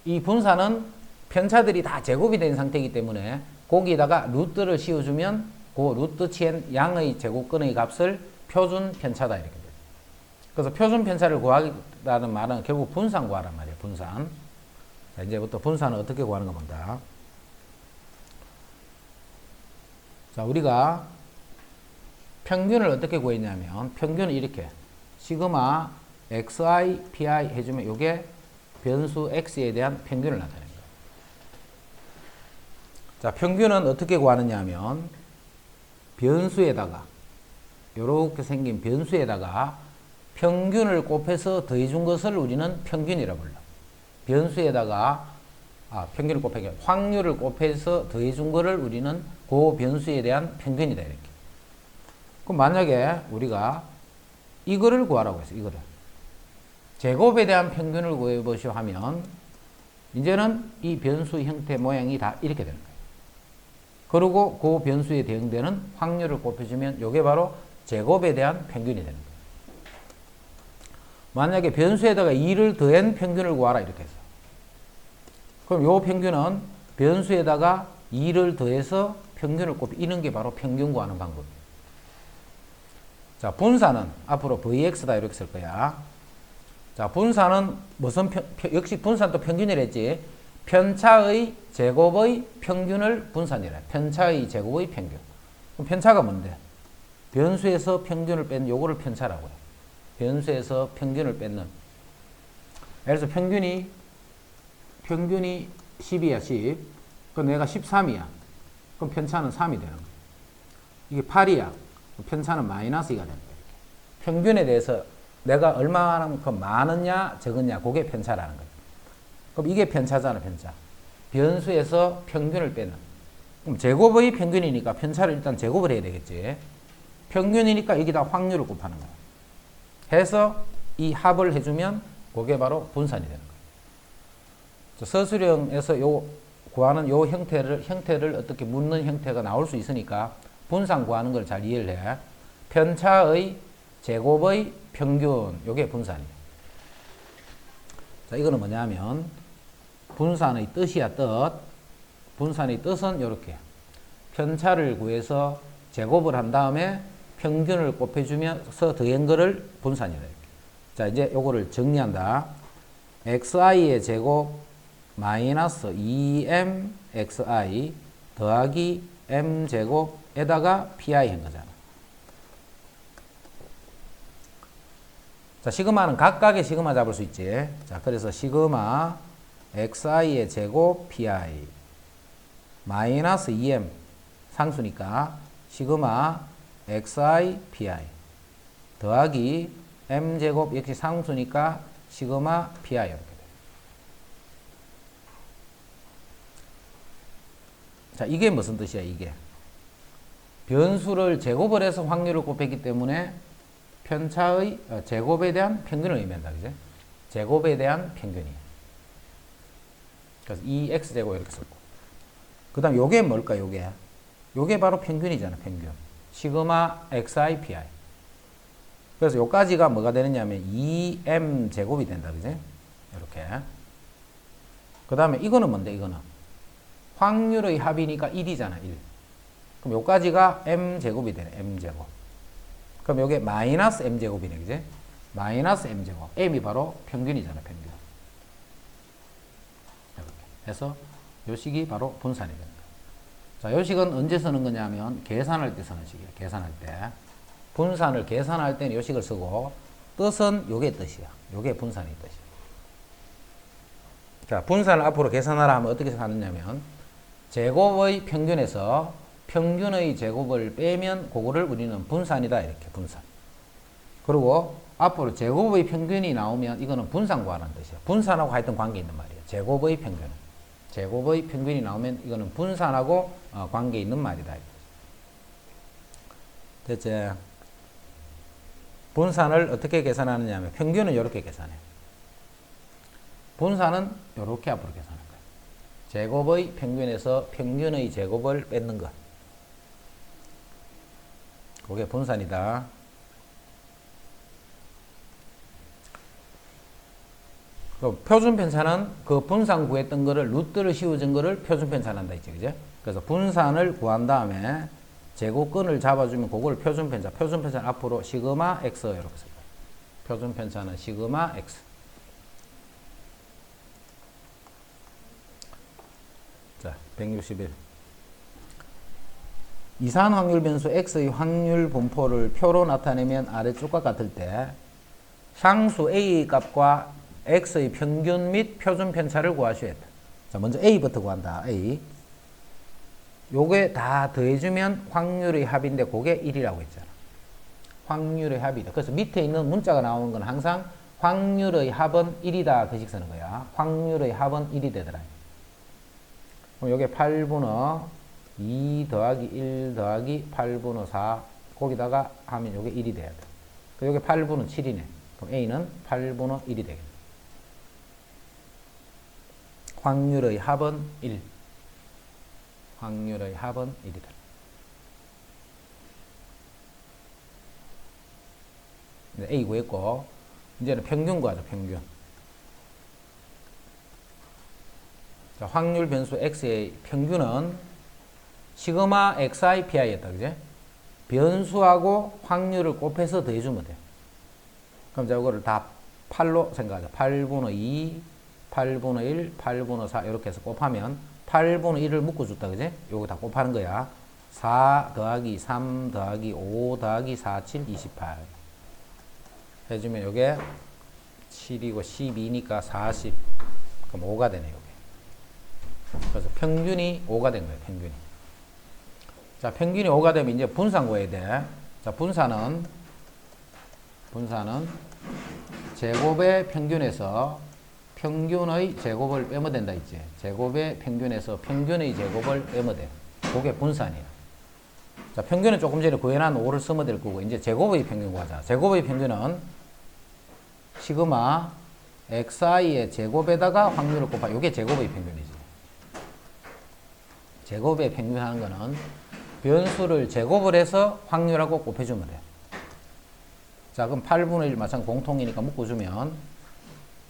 이 분산은 편차들이 다 제곱이 된 상태이기 때문에 거기에다가 루트를 씌워주면 그 루트 취한 양의 제곱근의 값을 표준 편차다 이렇게 돼요. 그래서 표준 편차를 구하라는 말은 결국 분산 구하란 말이에요. 분산. 자, 이제부터 분산을 어떻게 구하는 가 본다. 자, 우리가 평균을 어떻게 구했냐면 평균은 이렇게 시그마 xi, pi 해주면 이게 변수 x에 대한 평균을 나타내는 거예요. 자, 평균은 어떻게 구하느냐 하면 변수에다가 이렇게 생긴 변수에다가 평균을 곱해서 더해준 것을 우리는 평균이라고 불러. 변수에다가 평균을 곱하기 확률을 곱해서 더해준 것을 우리는 그 변수에 대한 평균이다 이렇게. 그럼 만약에 우리가 이거를 구하라고 했어요. 이거를 제곱에 대한 평균을 구해보시오 하면 이제는 이 변수 형태 모양이 다 이렇게 되는 거예요. 그리고 그 변수에 대응되는 확률을 곱해주면 이게 바로 제곱에 대한 평균이 되는 거예요. 만약에 변수에다가 2를 더한 평균을 구하라 이렇게 해서 그럼 이 평균은 변수에다가 2를 더해서 평균을 곱이는 게 바로 평균 구하는 방법이에요. 자, 분산은 앞으로 Vx다 이렇게 쓸 거야. 자, 분산은 무슨 역시 분산도 평균이라 했지. 편차의 제곱의 평균을 분산이라 해. 편차의 제곱의 평균. 그럼 편차가 뭔데? 변수에서 평균을 뺀 요거를 편차라고 해. 변수에서 평균을 뺏는. 예를 들어서 평균이 10이야, 10. 그럼 내가 13이야. 그럼 편차는 3이 되는 거야. 이게 8이야. 편차는 마이너스 2가 되는 거야. 평균에 대해서 내가 얼마만큼 많으냐, 적으냐, 그게 편차라는 거야. 그럼 이게 편차잖아, 편차. 변수에서 평균을 빼는. 그럼 제곱의 평균이니까 편차를 일단 제곱을 해야 되겠지. 평균이니까 여기다 확률을 곱하는 거야. 해서 이 합을 해주면 그게 바로 분산이 되는 거예요. 서술형에서 구하는 요 형태를 어떻게 묻는 형태가 나올 수 있으니까 분산 구하는 걸 잘 이해를 해. 편차의 제곱의 평균, 요게 분산이에요. 자, 이거는 뭐냐면 분산의 뜻이야, 뜻. 분산의 뜻은 요렇게. 편차를 구해서 제곱을 한 다음에 평균을 곱해주면서 더한 거를 분산이다. 자, 이제 요거를 정리한다. xi의 제곱 마이너스 2mxi 더하기 m제곱에다가 pi 한 거잖아. 자, 시그마는 각각의 시그마 잡을 수 있지. 자, 그래서 시그마 xi의 제곱 pi 마이너스 2m 상수니까 시그마 xi pi 더하기 m제곱 역시 상수니까 시그마 pi 이렇게 돼. 자, 이게 무슨 뜻이야, 이게? 변수를 제곱을 해서 확률을 곱했기 때문에 편차의 제곱에 대한 평균을 의미한다, 그죠? 제곱에 대한 평균이. 그래서 2x제곱 이렇게 썼고. 그 다음 요게 뭘까, 요게? 요게 바로 평균이잖아, 평균. 시그마 xi pi. 그래서 요까지가 뭐가 되느냐면 2m제곱이 된다, 그죠? 이렇게. 그 다음에 이거는 뭔데, 이거는? 확률의 합이니까 1이잖아, 1. 그럼 요까지가 m제곱이 되네, m제곱. 그럼 요게 마이너스 m제곱이네, 그지? 마이너스 m제곱. m이 바로 평균이잖아, 평균. 이렇게 해서 요 식이 바로 분산이 됩니다. 자, 요 식은 언제 쓰는 거냐면 계산할 때 쓰는 식이에요. 계산할 때. 분산을 계산할 때는 요 식을 쓰고 뜻은 요게 뜻이야. 요게 분산의 뜻이야. 자, 분산을 앞으로 계산하라 하면 어떻게 하느냐면 제곱의 평균에서 평균의 제곱을 빼면 그거를 우리는 분산이다, 이렇게 분산. 그리고 앞으로 제곱의 평균이 나오면 이거는 분산 구하라는 뜻이야. 분산하고 하여튼 관계 있는 말이야. 제곱의 평균. 제곱의 평균이 나오면 이거는 분산하고 관계 있는 말이다. 됐지? 분산을 어떻게 계산하느냐 하면 평균은 이렇게 계산해. 분산은 이렇게 앞으로 계산할 거야. 제곱의 평균에서 평균의 제곱을 뺏는 것. 그게 분산이다. 표준 편차는 그 분산 구했던 거를 루트를 씌워준 거를 표준 편차한다 했지, 그죠? 그래서 분산을 구한 다음에 제곱근을 잡아주면 그걸 표준 편차. 표준 편차는 앞으로 시그마 x 이렇게 쓸 거예요. 표준 편차는 시그마 x. 자, 161. 이산 확률 변수 x의 확률 분포를 표로 나타내면 아래쪽과 같을 때 상수 a 값과 x의 평균 및 표준 편차를 구하셔야 돼. 자, 먼저 a부터 구한다. a. 요게 다 더해주면 확률의 합인데 그게 1이라고 했잖아. 확률의 합이다. 그래서 밑에 있는 문자가 나오는 건 항상 확률의 합은 1이다. 그 식 쓰는 거야. 확률의 합은 1이 되더라. 그럼 요게 8분의 2 더하기 1 더하기 8분의 4 거기다가 하면 요게 1이 돼야 돼. 요게 8분의 7이네. 그럼 a는 8분의 1이 되겠네. 확률의 합은 1. 확률의 합은 1이다. A 구했고 이제는 평균 구하죠. 평균. 자, 확률 변수 x의 평균은 시그마 xi pi였다. 그제? 변수하고 확률을 곱해서 더해주면 돼. 그럼 자, 이거를 다 8로 생각하자. 8분의 2, 8분의 1, 8분의 4 이렇게 해서 곱하면 8분의 1을 묶어줬다. 그제? 요거 다 곱하는 거야. 4 더하기 3 더하기 5 더하기 4, 7, 28 해주면 요게 7이고 12니까 40. 그럼 5가 되네, 요게. 그래서 평균이 5가 된 거예요, 평균이. 자, 평균이 5가 되면 이제 분산 구해야 돼. 자, 분산은 제곱의 평균에서 평균의 제곱을 빼면 된다 했지. 제곱의 평균에서 평균의 제곱을 빼면 돼. 그게 분산이야. 자, 평균은 조금 전에 구해놓은 5를 쓰면 될 거고, 이제 제곱의 평균 구하자. 제곱의 평균은 시그마 xi의 제곱에다가 확률을 곱하. 이게 제곱의 평균이지. 제곱의 평균 하는 거는 변수를 제곱을 해서 확률하고 곱해주면 돼. 자, 그럼 8분의 1 마찬가지 공통이니까 묶어주면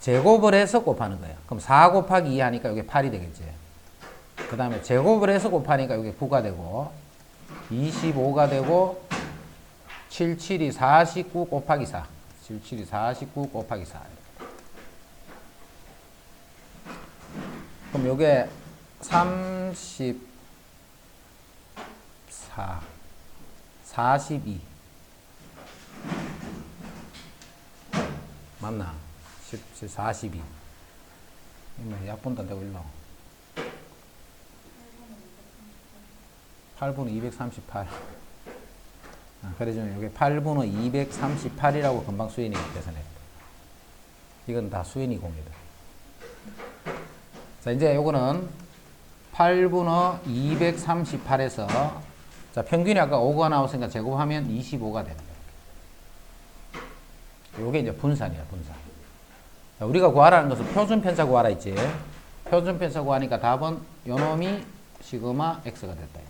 제곱을 해서 곱하는 거야. 그럼 4 곱하기 2 하니까 이게 8이 되겠지. 그 다음에 제곱을 해서 곱하니까 이게 9가 되고 25가 되고 7, 7이 49 곱하기 4. 7, 7이 49 곱하기 4. 그럼 요게 34, 42 맞나? 17, 42 약분도 안 되고 일로 8분의 238 그래주면 이게 8분의 238이라고 금방 수인이 계산했다. 이건 다 수인이 공이다. 자, 이제 요거는 8분의 238에서 자, 평균이 아까 5가 나왔으니까 제곱하면 25가 되는 거예요. 요게 이제 분산이야, 분산. 자, 우리가 구하라는 것은 표준 편차 구하라 했지. 표준 편차 구하니까 답은 요놈이 시그마 x가 됐다.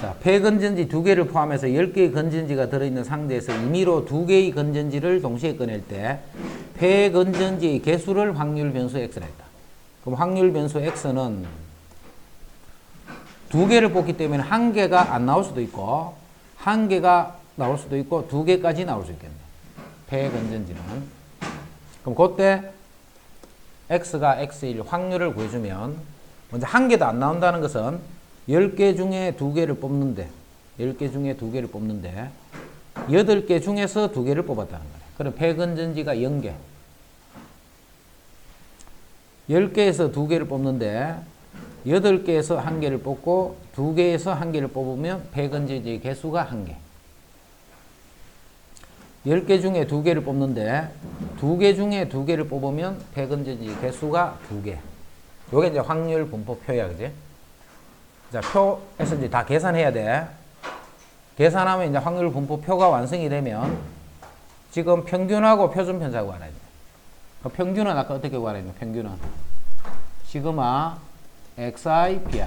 자, 폐건전지 2개를 포함해서 10개의 건전지가 들어있는 상태에서 임의로 2개의 건전지를 동시에 꺼낼 때 폐건전지의 개수를 확률 변수 x라 했다. 그럼 확률 변수 x는 2개를 뽑기 때문에 1개가 안 나올 수도 있고 1개가 나올 수도 있고 2개까지 나올 수 있겠네. 폐건전지는. 그럼 그때 x가 x일 확률을 구해주면 먼저 1개도 안 나온다는 것은 10개 중에 2개를 뽑는데 10개 중에 2개를 뽑는데 8개 중에서 2개를 뽑았다는 거예요. 그럼 폐건전지가 0개 10개에서 2개를 뽑는데 8개에서 1개를 뽑고 2개에서 1개를 뽑으면 폐건전지의 개수가 1개 10개 중에 2개를 뽑는데 2개 중에 2개를 뽑으면 폐건전지의 개수가 2개 요게 이제 확률 분포표야. 그지? 자, 표에서 이제 다 계산해야 돼. 계산하면 이제 확률 분포표가 완성이 되면 지금 평균하고 표준 편차가 구하야 돼. 그 평균은 아까 어떻게 구하라 했나? 평균은 시그마 xi pi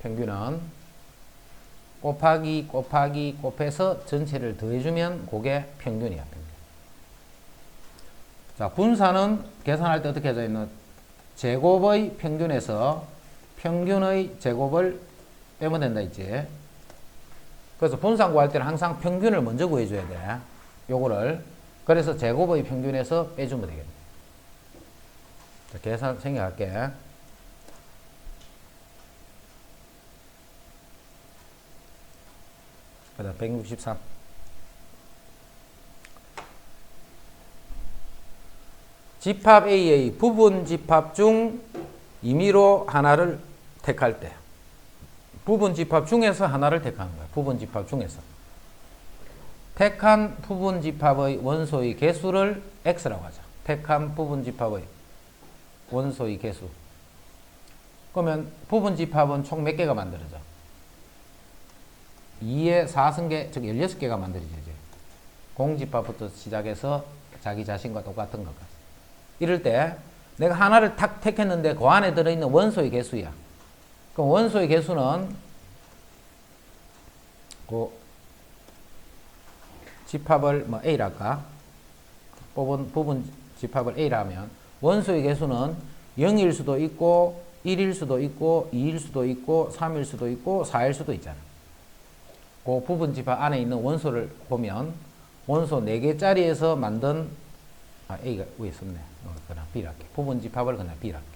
평균은 곱하기 곱해서 전체를 더해주면 그게 평균이야. 평균. 자, 분산은 계산할 때 어떻게 하자 있나? 제곱의 평균에서 평균의 제곱을 빼면 된다 있지. 그래서 분산 구할 때는 항상 평균을 먼저 구해줘야 돼. 요거를. 그래서 제곱의 평균에서 빼주면 되겠네. 자, 계산 생각할게. 그다음 163. 집합 A의 부분 집합 중 임의로 하나를 택할 때 부분 집합 중에서 하나를 택하는 거야. 부분 집합 중에서 택한 부분 집합의 원소의 개수를 x라고 하자. 택한 부분 집합의 원소의 개수. 그러면 부분 집합은 총 몇 개가 만들어져? 2의 4승계, 즉 16개가 만들어지지. 공집합부터 시작해서 자기 자신과 똑같은 것까지. 이럴 때 내가 하나를 탁 택했는데 그 안에 들어있는 원소의 개수야. 그럼 원소의 개수는 그 집합을 뭐 A라 할까? 뽑은 부분 집합을 A라 하면 원소의 개수는 0일 수도 있고 1일 수도 있고 2일 수도 있고 3일 수도 있고 4일 수도 있잖아. 그 부분 집합 안에 있는 원소를 보면 원소 4개짜리에서 만든 A가 위에 있었네. 그냥 B라 할게. 부분 집합을 그냥 B라 할게.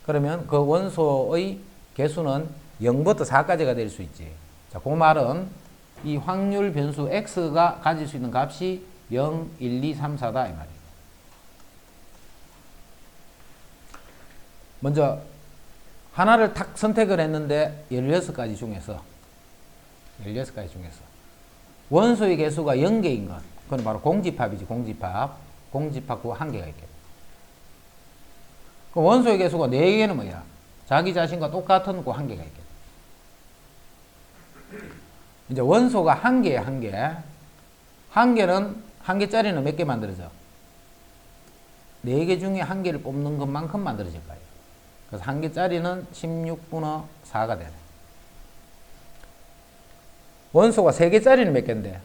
그러면 그 원소의 개수는 0부터 4까지가 될 수 있지. 자, 그 말은 이 확률 변수 X가 가질 수 있는 값이 0, 1, 2, 3, 4다. 이 말이에요. 먼저 하나를 탁 선택을 했는데 16가지 중에서 원소의 개수가 0개인 것. 그건 바로 공집합이지. 공집합 그 한 개가 있겠다. 그 원소의 개수가 4개는 뭐야? 자기 자신과 똑같은 그 한 개가 있겠다. 이제 원소가 한 개에 한 개. 한 개는 한 개짜리는 몇 개 만들어져? 4개 중에 한 개를 뽑는 것만큼 만들어질 거예요. 그래서 한 개짜리는 16분의 4가 되네. 원소가 3개짜리는 몇 개인데?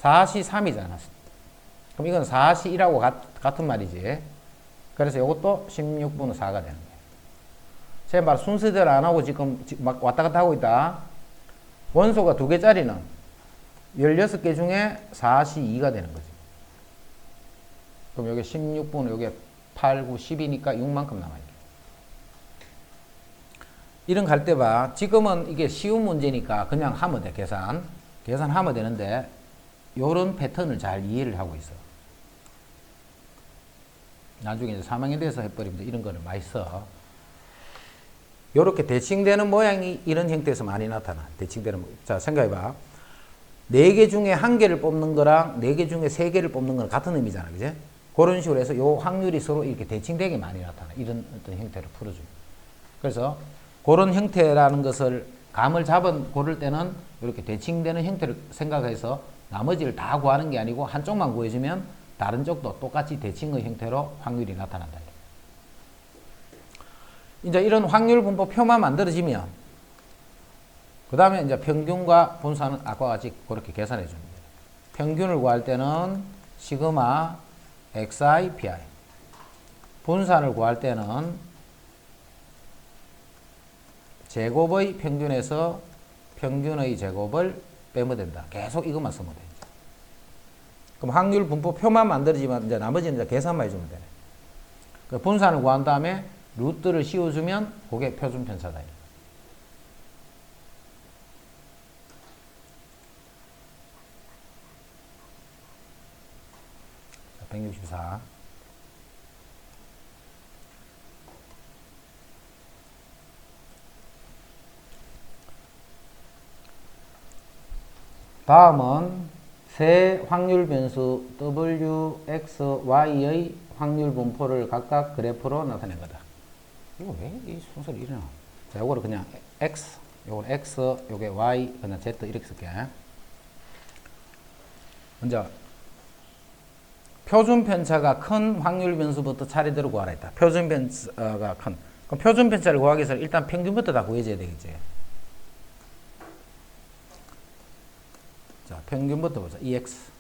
4시 3이잖아. 그럼 이건 4시 1하고 같은 말이지. 그래서 이것도 16분의 4가 되는 거예요. 제가 말 순서대로 안 하고 지금 막 왔다 갔다 하고 있다. 원소가 2개짜리는 16개 중에 4시 2가 되는 거지. 그럼 여기 16분의 여기 8, 9, 10이니까 6만큼 남아있게. 이런 갈 때 봐. 지금은 이게 쉬운 문제니까 그냥 하면 돼. 계산하면 되는데 요런 패턴을 잘 이해를 하고 있어. 나중에 이제 3학년 돼서 해버리면 이런 거를 많이 써. 요렇게 대칭되는 모양이 이런 형태에서 많이 나타나. 대칭되는 자, 생각해봐. 4개 중에 1개를 뽑는 거랑 4개 중에 3개를 뽑는 거랑 같은 의미잖아. 그지? 그런 식으로 해서 요 확률이 서로 이렇게 대칭되게 많이 나타나. 이런 어떤 형태를 풀어주고. 그래서 그런 형태라는 것을 감을 고를 때는 이렇게 대칭되는 형태를 생각해서 나머지를 다 구하는 게 아니고 한쪽만 구해주면 다른 쪽도 똑같이 대칭의 형태로 확률이 나타난다. 이제 이런 확률 분포 표만 만들어지면 그 다음에 이제 평균과 분산은 아까 같이 그렇게 계산해 줍니다. 평균을 구할 때는 시그마 xi pi. 분산을 구할 때는 제곱의 평균에서 평균의 제곱을 빼면 된다. 계속 이것만 쓰면 돼. 그럼 확률 분포표만 만들어지면 이제 나머지는 이제 계산만 해주면 되네. 그 분산을 구한 다음에 루트를 씌워주면 그게 표준 편차다. 164. 다음은 세 확률 변수 W, X, Y의 확률 분포를 각각 그래프로 나타낸 거다. 이거 왜 이 순서를 이러나? 자, 요거를 그냥 X, 요건 X, 요게 Y, 그냥 Z 이렇게 쓸게. 먼저 표준 편차가 큰 확률 변수부터 차례대로 구하라 했다. 표준 편차가 큰. 그럼 표준 편차를 구하기 위해서 일단 평균부터 다 구해줘야 되겠지. 자, 평균부터 보자. EX.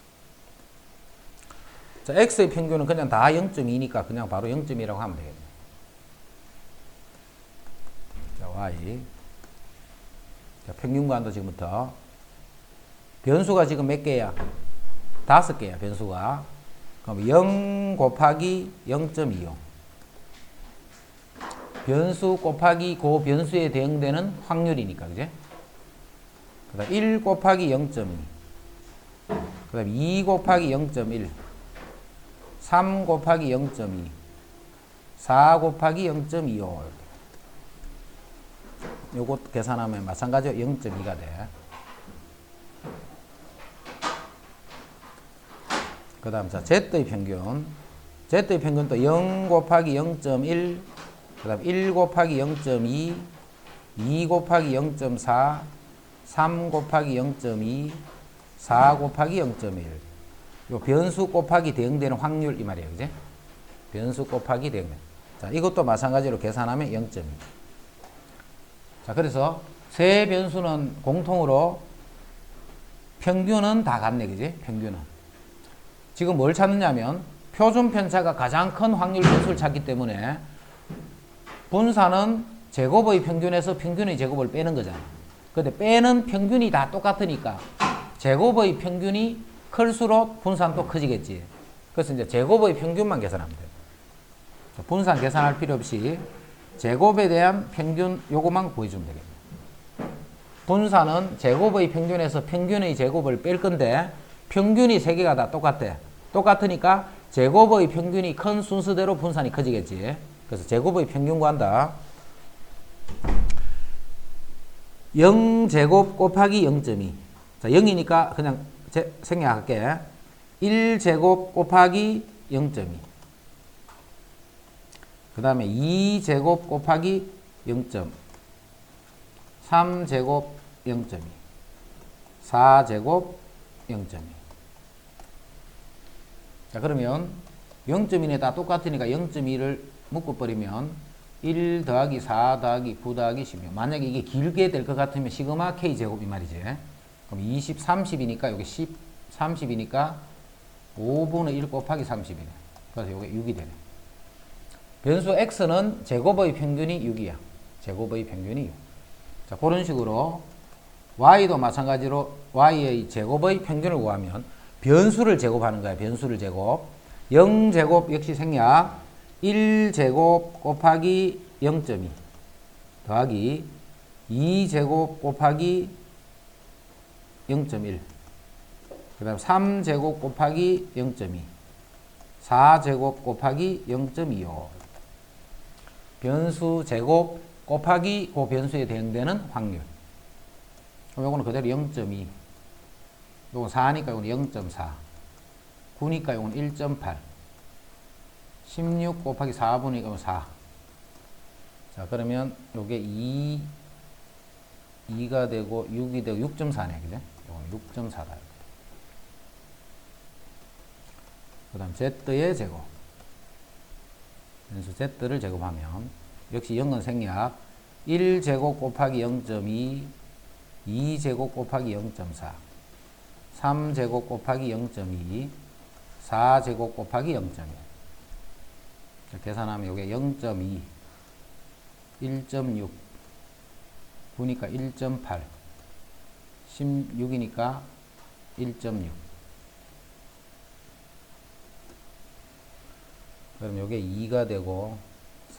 자, X의 평균은 그냥 다 0.2니까 그냥 바로 0.2라고 하면 되겠네. 자, Y. 자, 평균 구한다, 지금부터. 변수가 지금 몇 개야? 5개야, 변수가. 그럼 0 곱하기 0.25. 변수 곱하기 그 변수에 대응되는 확률이니까, 그제? 그 다음 1 곱하기 0.2. 그 다음 2 곱하기 0.1. 3 곱하기 0.2. 4 곱하기 0.25. 요것 계산하면 마찬가지로 0.2가 돼. 그 다음, 자, Z의 평균. Z의 평균도 0 곱하기 0.1, 그 다음 1 곱하기 0.2, 2 곱하기 0.4, 3 곱하기 0.2, 4 곱하기 0.1. 요 변수 곱하기 대응되는 확률 이 말이에요. 그지? 변수 곱하기 대응되는. 자, 이것도 마찬가지로 계산하면 0.2. 자, 그래서 세 변수는 공통으로 평균은 다 같네. 그지? 평균은. 지금 뭘 찾느냐면 표준 편차가 가장 큰 확률 변수를 찾기 때문에 분산은 제곱의 평균에서 평균의 제곱을 빼는 거잖아. 근데 빼는 평균이 다 똑같으니까 제곱의 평균이 클수록 분산도 커지겠지. 그래서 이제 제곱의 평균만 계산하면 돼. 분산 계산할 필요 없이 제곱에 대한 평균 요거만 구해주면 되겠네. 분산은 제곱의 평균에서 평균의 제곱을 뺄 건데 평균이 세 개가 다 똑같대. 똑같으니까 제곱의 평균이 큰 순서대로 분산이 커지겠지. 그래서 제곱의 평균 구한다. 0제곱 곱하기 0.2. 자, 0이니까 그냥 생략할게. 1제곱 곱하기 0.2. 그 다음에 2제곱 곱하기 0.3. 3제곱 0.2. 4제곱 0.2. 자, 그러면 0.2네 다 똑같으니까 0.2를 묶어버리면 1 더하기 4 더하기 9 더하기 16. 만약에 이게 길게 될 것 같으면 시그마 K 제곱 이 말이지. 그럼 20, 30이니까 여기 10, 30이니까 5분의 1 곱하기 30이네. 그래서 이게 6이 되네. 변수 X는 제곱의 평균이 6이야. 제곱의 평균이 6. 자, 그런 식으로 Y도 마찬가지로 Y의 제곱의 평균을 구하면 변수를 제곱하는 거야. 변수를 제곱. 0제곱 역시 생략. 1제곱 곱하기 0.2 더하기 2제곱 곱하기 0.1. 그 다음 3제곱 곱하기 0.2. 4제곱 곱하기 0.25. 변수 제곱 곱하기 그 변수에 대응되는 확률. 그럼 요거는 그대로 0.2. 요건 4니까 요건 0.4. 9니까 요건 1.8. 16 곱하기 4분의 4. 자, 그러면 요게 2가 되고 6이 되고 6.4네. 그죠? 요건 6.4다. 그 다음 Z의 제곱. 변수 Z를 제곱하면 역시 0은 생략. 1제곱 곱하기 0.2. 2제곱 곱하기 0.4, 3제곱 곱하기 0.2, 4제곱 곱하기 0.1. 계산하면 이게 0.2, 1.6, 9니까 1.8, 16이니까 1.6. 그럼 이게 2가 되고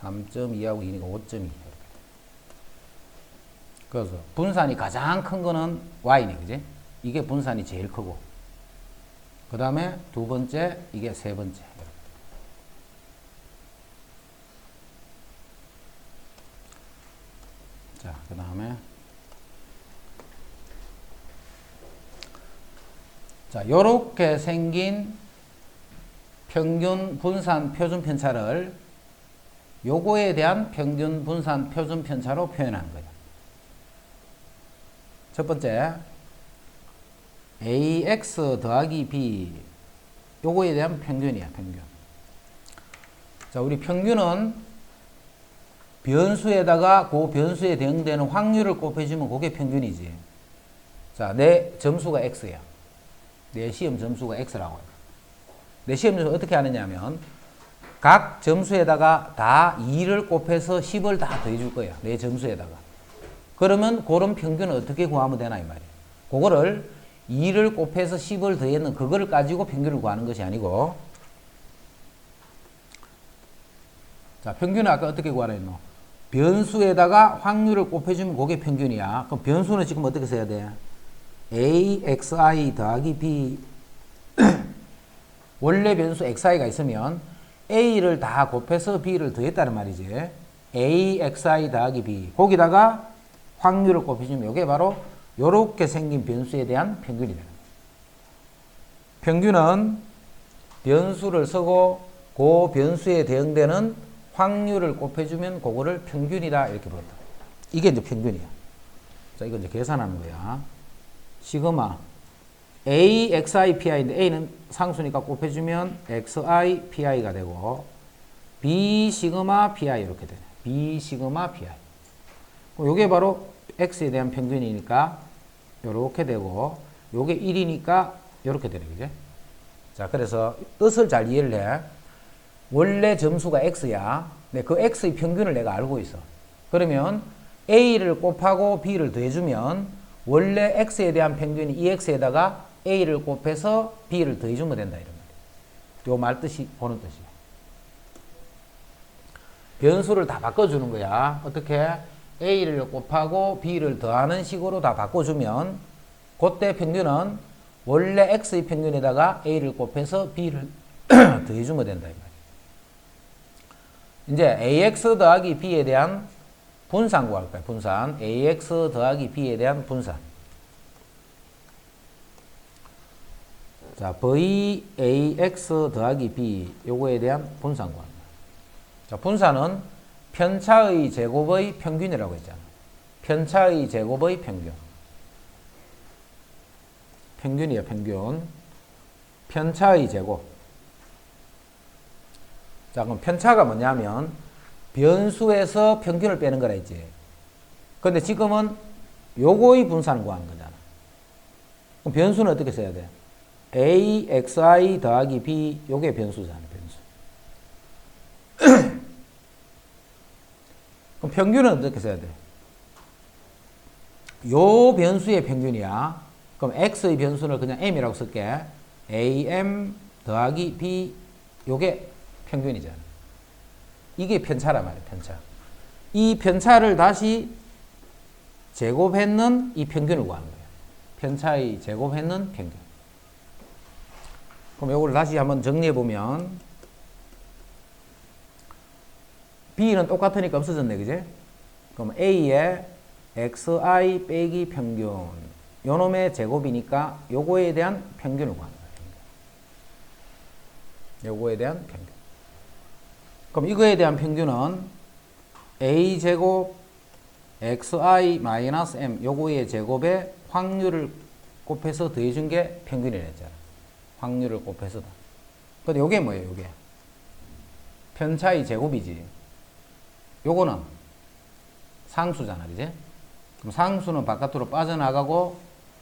3.2하고 2니까 5.2. 그래서 분산이 가장 큰 거는 y네, 그지? 이게 분산이 제일 크고, 그 다음에 두 번째, 이게 세 번째. 자, 그 다음에 자, 요렇게 생긴 평균 분산 표준 편차를 요거에 대한 평균 분산 표준 편차로 표현하는 거예요. 첫 번째, ax 더하기 b, 요거에 대한 평균이야, 평균. 자, 우리 평균은 변수에다가 그 변수에 대응되는 확률을 곱해주면 그게 평균이지. 자, 내 점수가 x야. 내 시험 점수가 x라고 해요. 내 시험 점수 어떻게 하느냐면 각 점수에다가 다 2를 곱해서 10을 다 더해줄 거야. 내 점수에다가. 그러면 그런 평균을 어떻게 구하면 되나 이 말이야. 그거를 2를 곱해서 10을 더했는 그거를 가지고 평균을 구하는 것이 아니고, 자, 평균은 아까 어떻게 구하라 했노? 변수에다가 확률을 곱해주면 그게 평균이야. 그럼 변수는 지금 어떻게 써야 돼? axi 더하기 b. 원래 변수 xi가 있으면 a를 다 곱해서 b를 더했다는 말이지. axi 더하기 b. 거기다가 확률을 곱해주면 이게 바로 요렇게 생긴 변수에 대한 평균이 되는 거예요. 평균은 변수를 쓰고 그 변수에 대응되는 확률을 곱해주면 그거를 평균이다 이렇게 부른다. 이게 이제 평균이야. 자, 이거 이제 계산하는 거야. 시그마 axi pi인데 a는 상수니까 곱해주면 xi pi가 되고, b 시그마 pi 이렇게 되네. b 시그마 pi. 요게 바로 x에 대한 평균이니까 요렇게 되고, 요게 1이니까 요렇게 되네, 그죠? 자, 그래서 뜻을 잘 이해를 해. 원래 점수가 x야. 근데 그 x의 평균을 내가 알고 있어. 그러면 a를 곱하고 b를 더해주면 원래 x에 대한 평균이 2x에다가 a를 곱해서 b를 더해주면 된다 이런 말이야. 요 말 뜻이 보는 뜻이야. 변수를 다 바꿔주는 거야. 어떻게? a를 곱하고 b를 더하는 식으로 다 바꿔주면 그때 평균은 원래 x의 평균에다가 a를 곱해서 b를 더해주면 된다 이 말이야. 이제 ax 더하기 b에 대한 분산 구할 거야. 분산. ax 더하기 b에 대한 분산. 자, vax 더하기 b 요거에 대한 분산 구합니다. 자, 분산은 편차의 제곱의 평균이라고 했잖아. 편차의 제곱의 평균. 평균이야, 평균. 편차의 제곱. 자, 그럼 편차가 뭐냐면 변수에서 평균을 빼는 거라 했지. 근데 지금은 요거의 분산을 구하는 거잖아. 그럼 변수는 어떻게 써야 돼? axi 더하기 b, 요게 변수잖아, 변수. 그럼 평균은 어떻게 써야 돼? 요 변수의 평균이야. 그럼 x의 변수를 그냥 m이라고 쓸게. am 더하기 b, 요게 평균이잖아. 이게 편차란 말이야, 편차. 이 편차를 다시 제곱했는 이 평균을 구하는 거야. 편차의 제곱했는 평균. 그럼 이걸 다시 한번 정리해 보면 b는 똑같으니까 없어졌네, 그지? 그럼 a의 xi 빼기 평균, 요놈의 제곱이니까 요거에 대한 평균을 구하는 거야. 요거에 대한 평균. 그럼 이거에 대한 평균은 a제곱 xi 마이너스 m, 요거의 제곱에 확률을 곱해서 더해준 게 평균이라 했잖아. 확률을 곱해서다. 근데 요게 뭐예요, 요게? 편차의 제곱이지. 요거는 상수잖아, 그지? 그럼 상수는 바깥으로 빠져나가고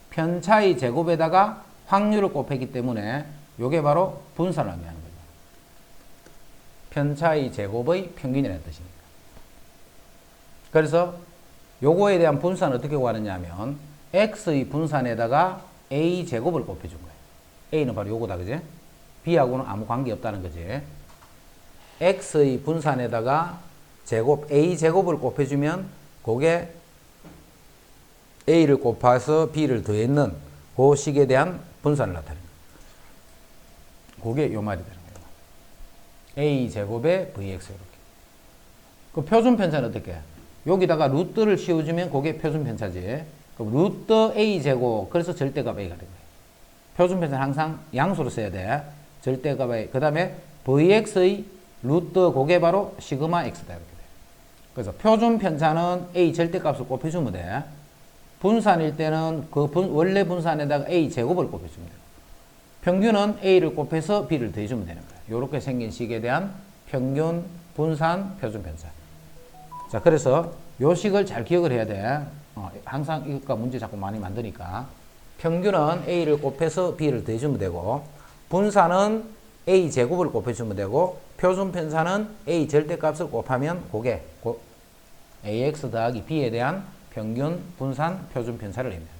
편차의 제곱에다가 확률을 곱했기 때문에 요게 바로 분산을 의미하는 거죠. 편차의 제곱의 평균이라는 뜻입니다. 그래서 요거에 대한 분산을 어떻게 구하느냐 하면 x의 분산에다가 a 제곱을 곱해준 거예요. a는 바로 요거다, 그지? b하고는 아무 관계 없다는 거지. x의 분산에다가 제곱, a 제곱을 곱해주면 그게 a를 곱해서 b를 더했는 그 식에 대한 분산을 나타내는 거예요. 그게 요 말이 되는 거예요. a 제곱에 vx 이렇게. 그 표준 편차는 어떻게? 여기다가 루트를 씌워주면 그게 표준 편차지. 그럼 루트 a 제곱, 그래서 절대값 a가 된 거예요. 표준 편차는 항상 양수로 써야 돼. 절대값 a. 그 다음에 vx의 루트 그게 바로 시그마 x다 이렇게 돼. 그래서 표준 편차는 a 절대값을 곱해주면 돼. 분산일 때는 그 원래 분산에다가 a 제곱을 곱해주면 돼요. 평균은 a를 곱해서 b를 더해주면 되는 거예요. 이렇게 생긴 식에 대한 평균, 분산, 표준 편차. 자, 그래서 요 식을 잘 기억을 해야 돼. 항상 이것과 문제 자꾸 많이 만드니까. 평균은 a를 곱해서 b를 더해주면 되고, 분산은 a 제곱을 곱해주면 되고, 표준 편차는 a 절대값을 곱하면 그게 ax 더하기 b에 대한 평균, 분산, 표준 편차를 냅니다.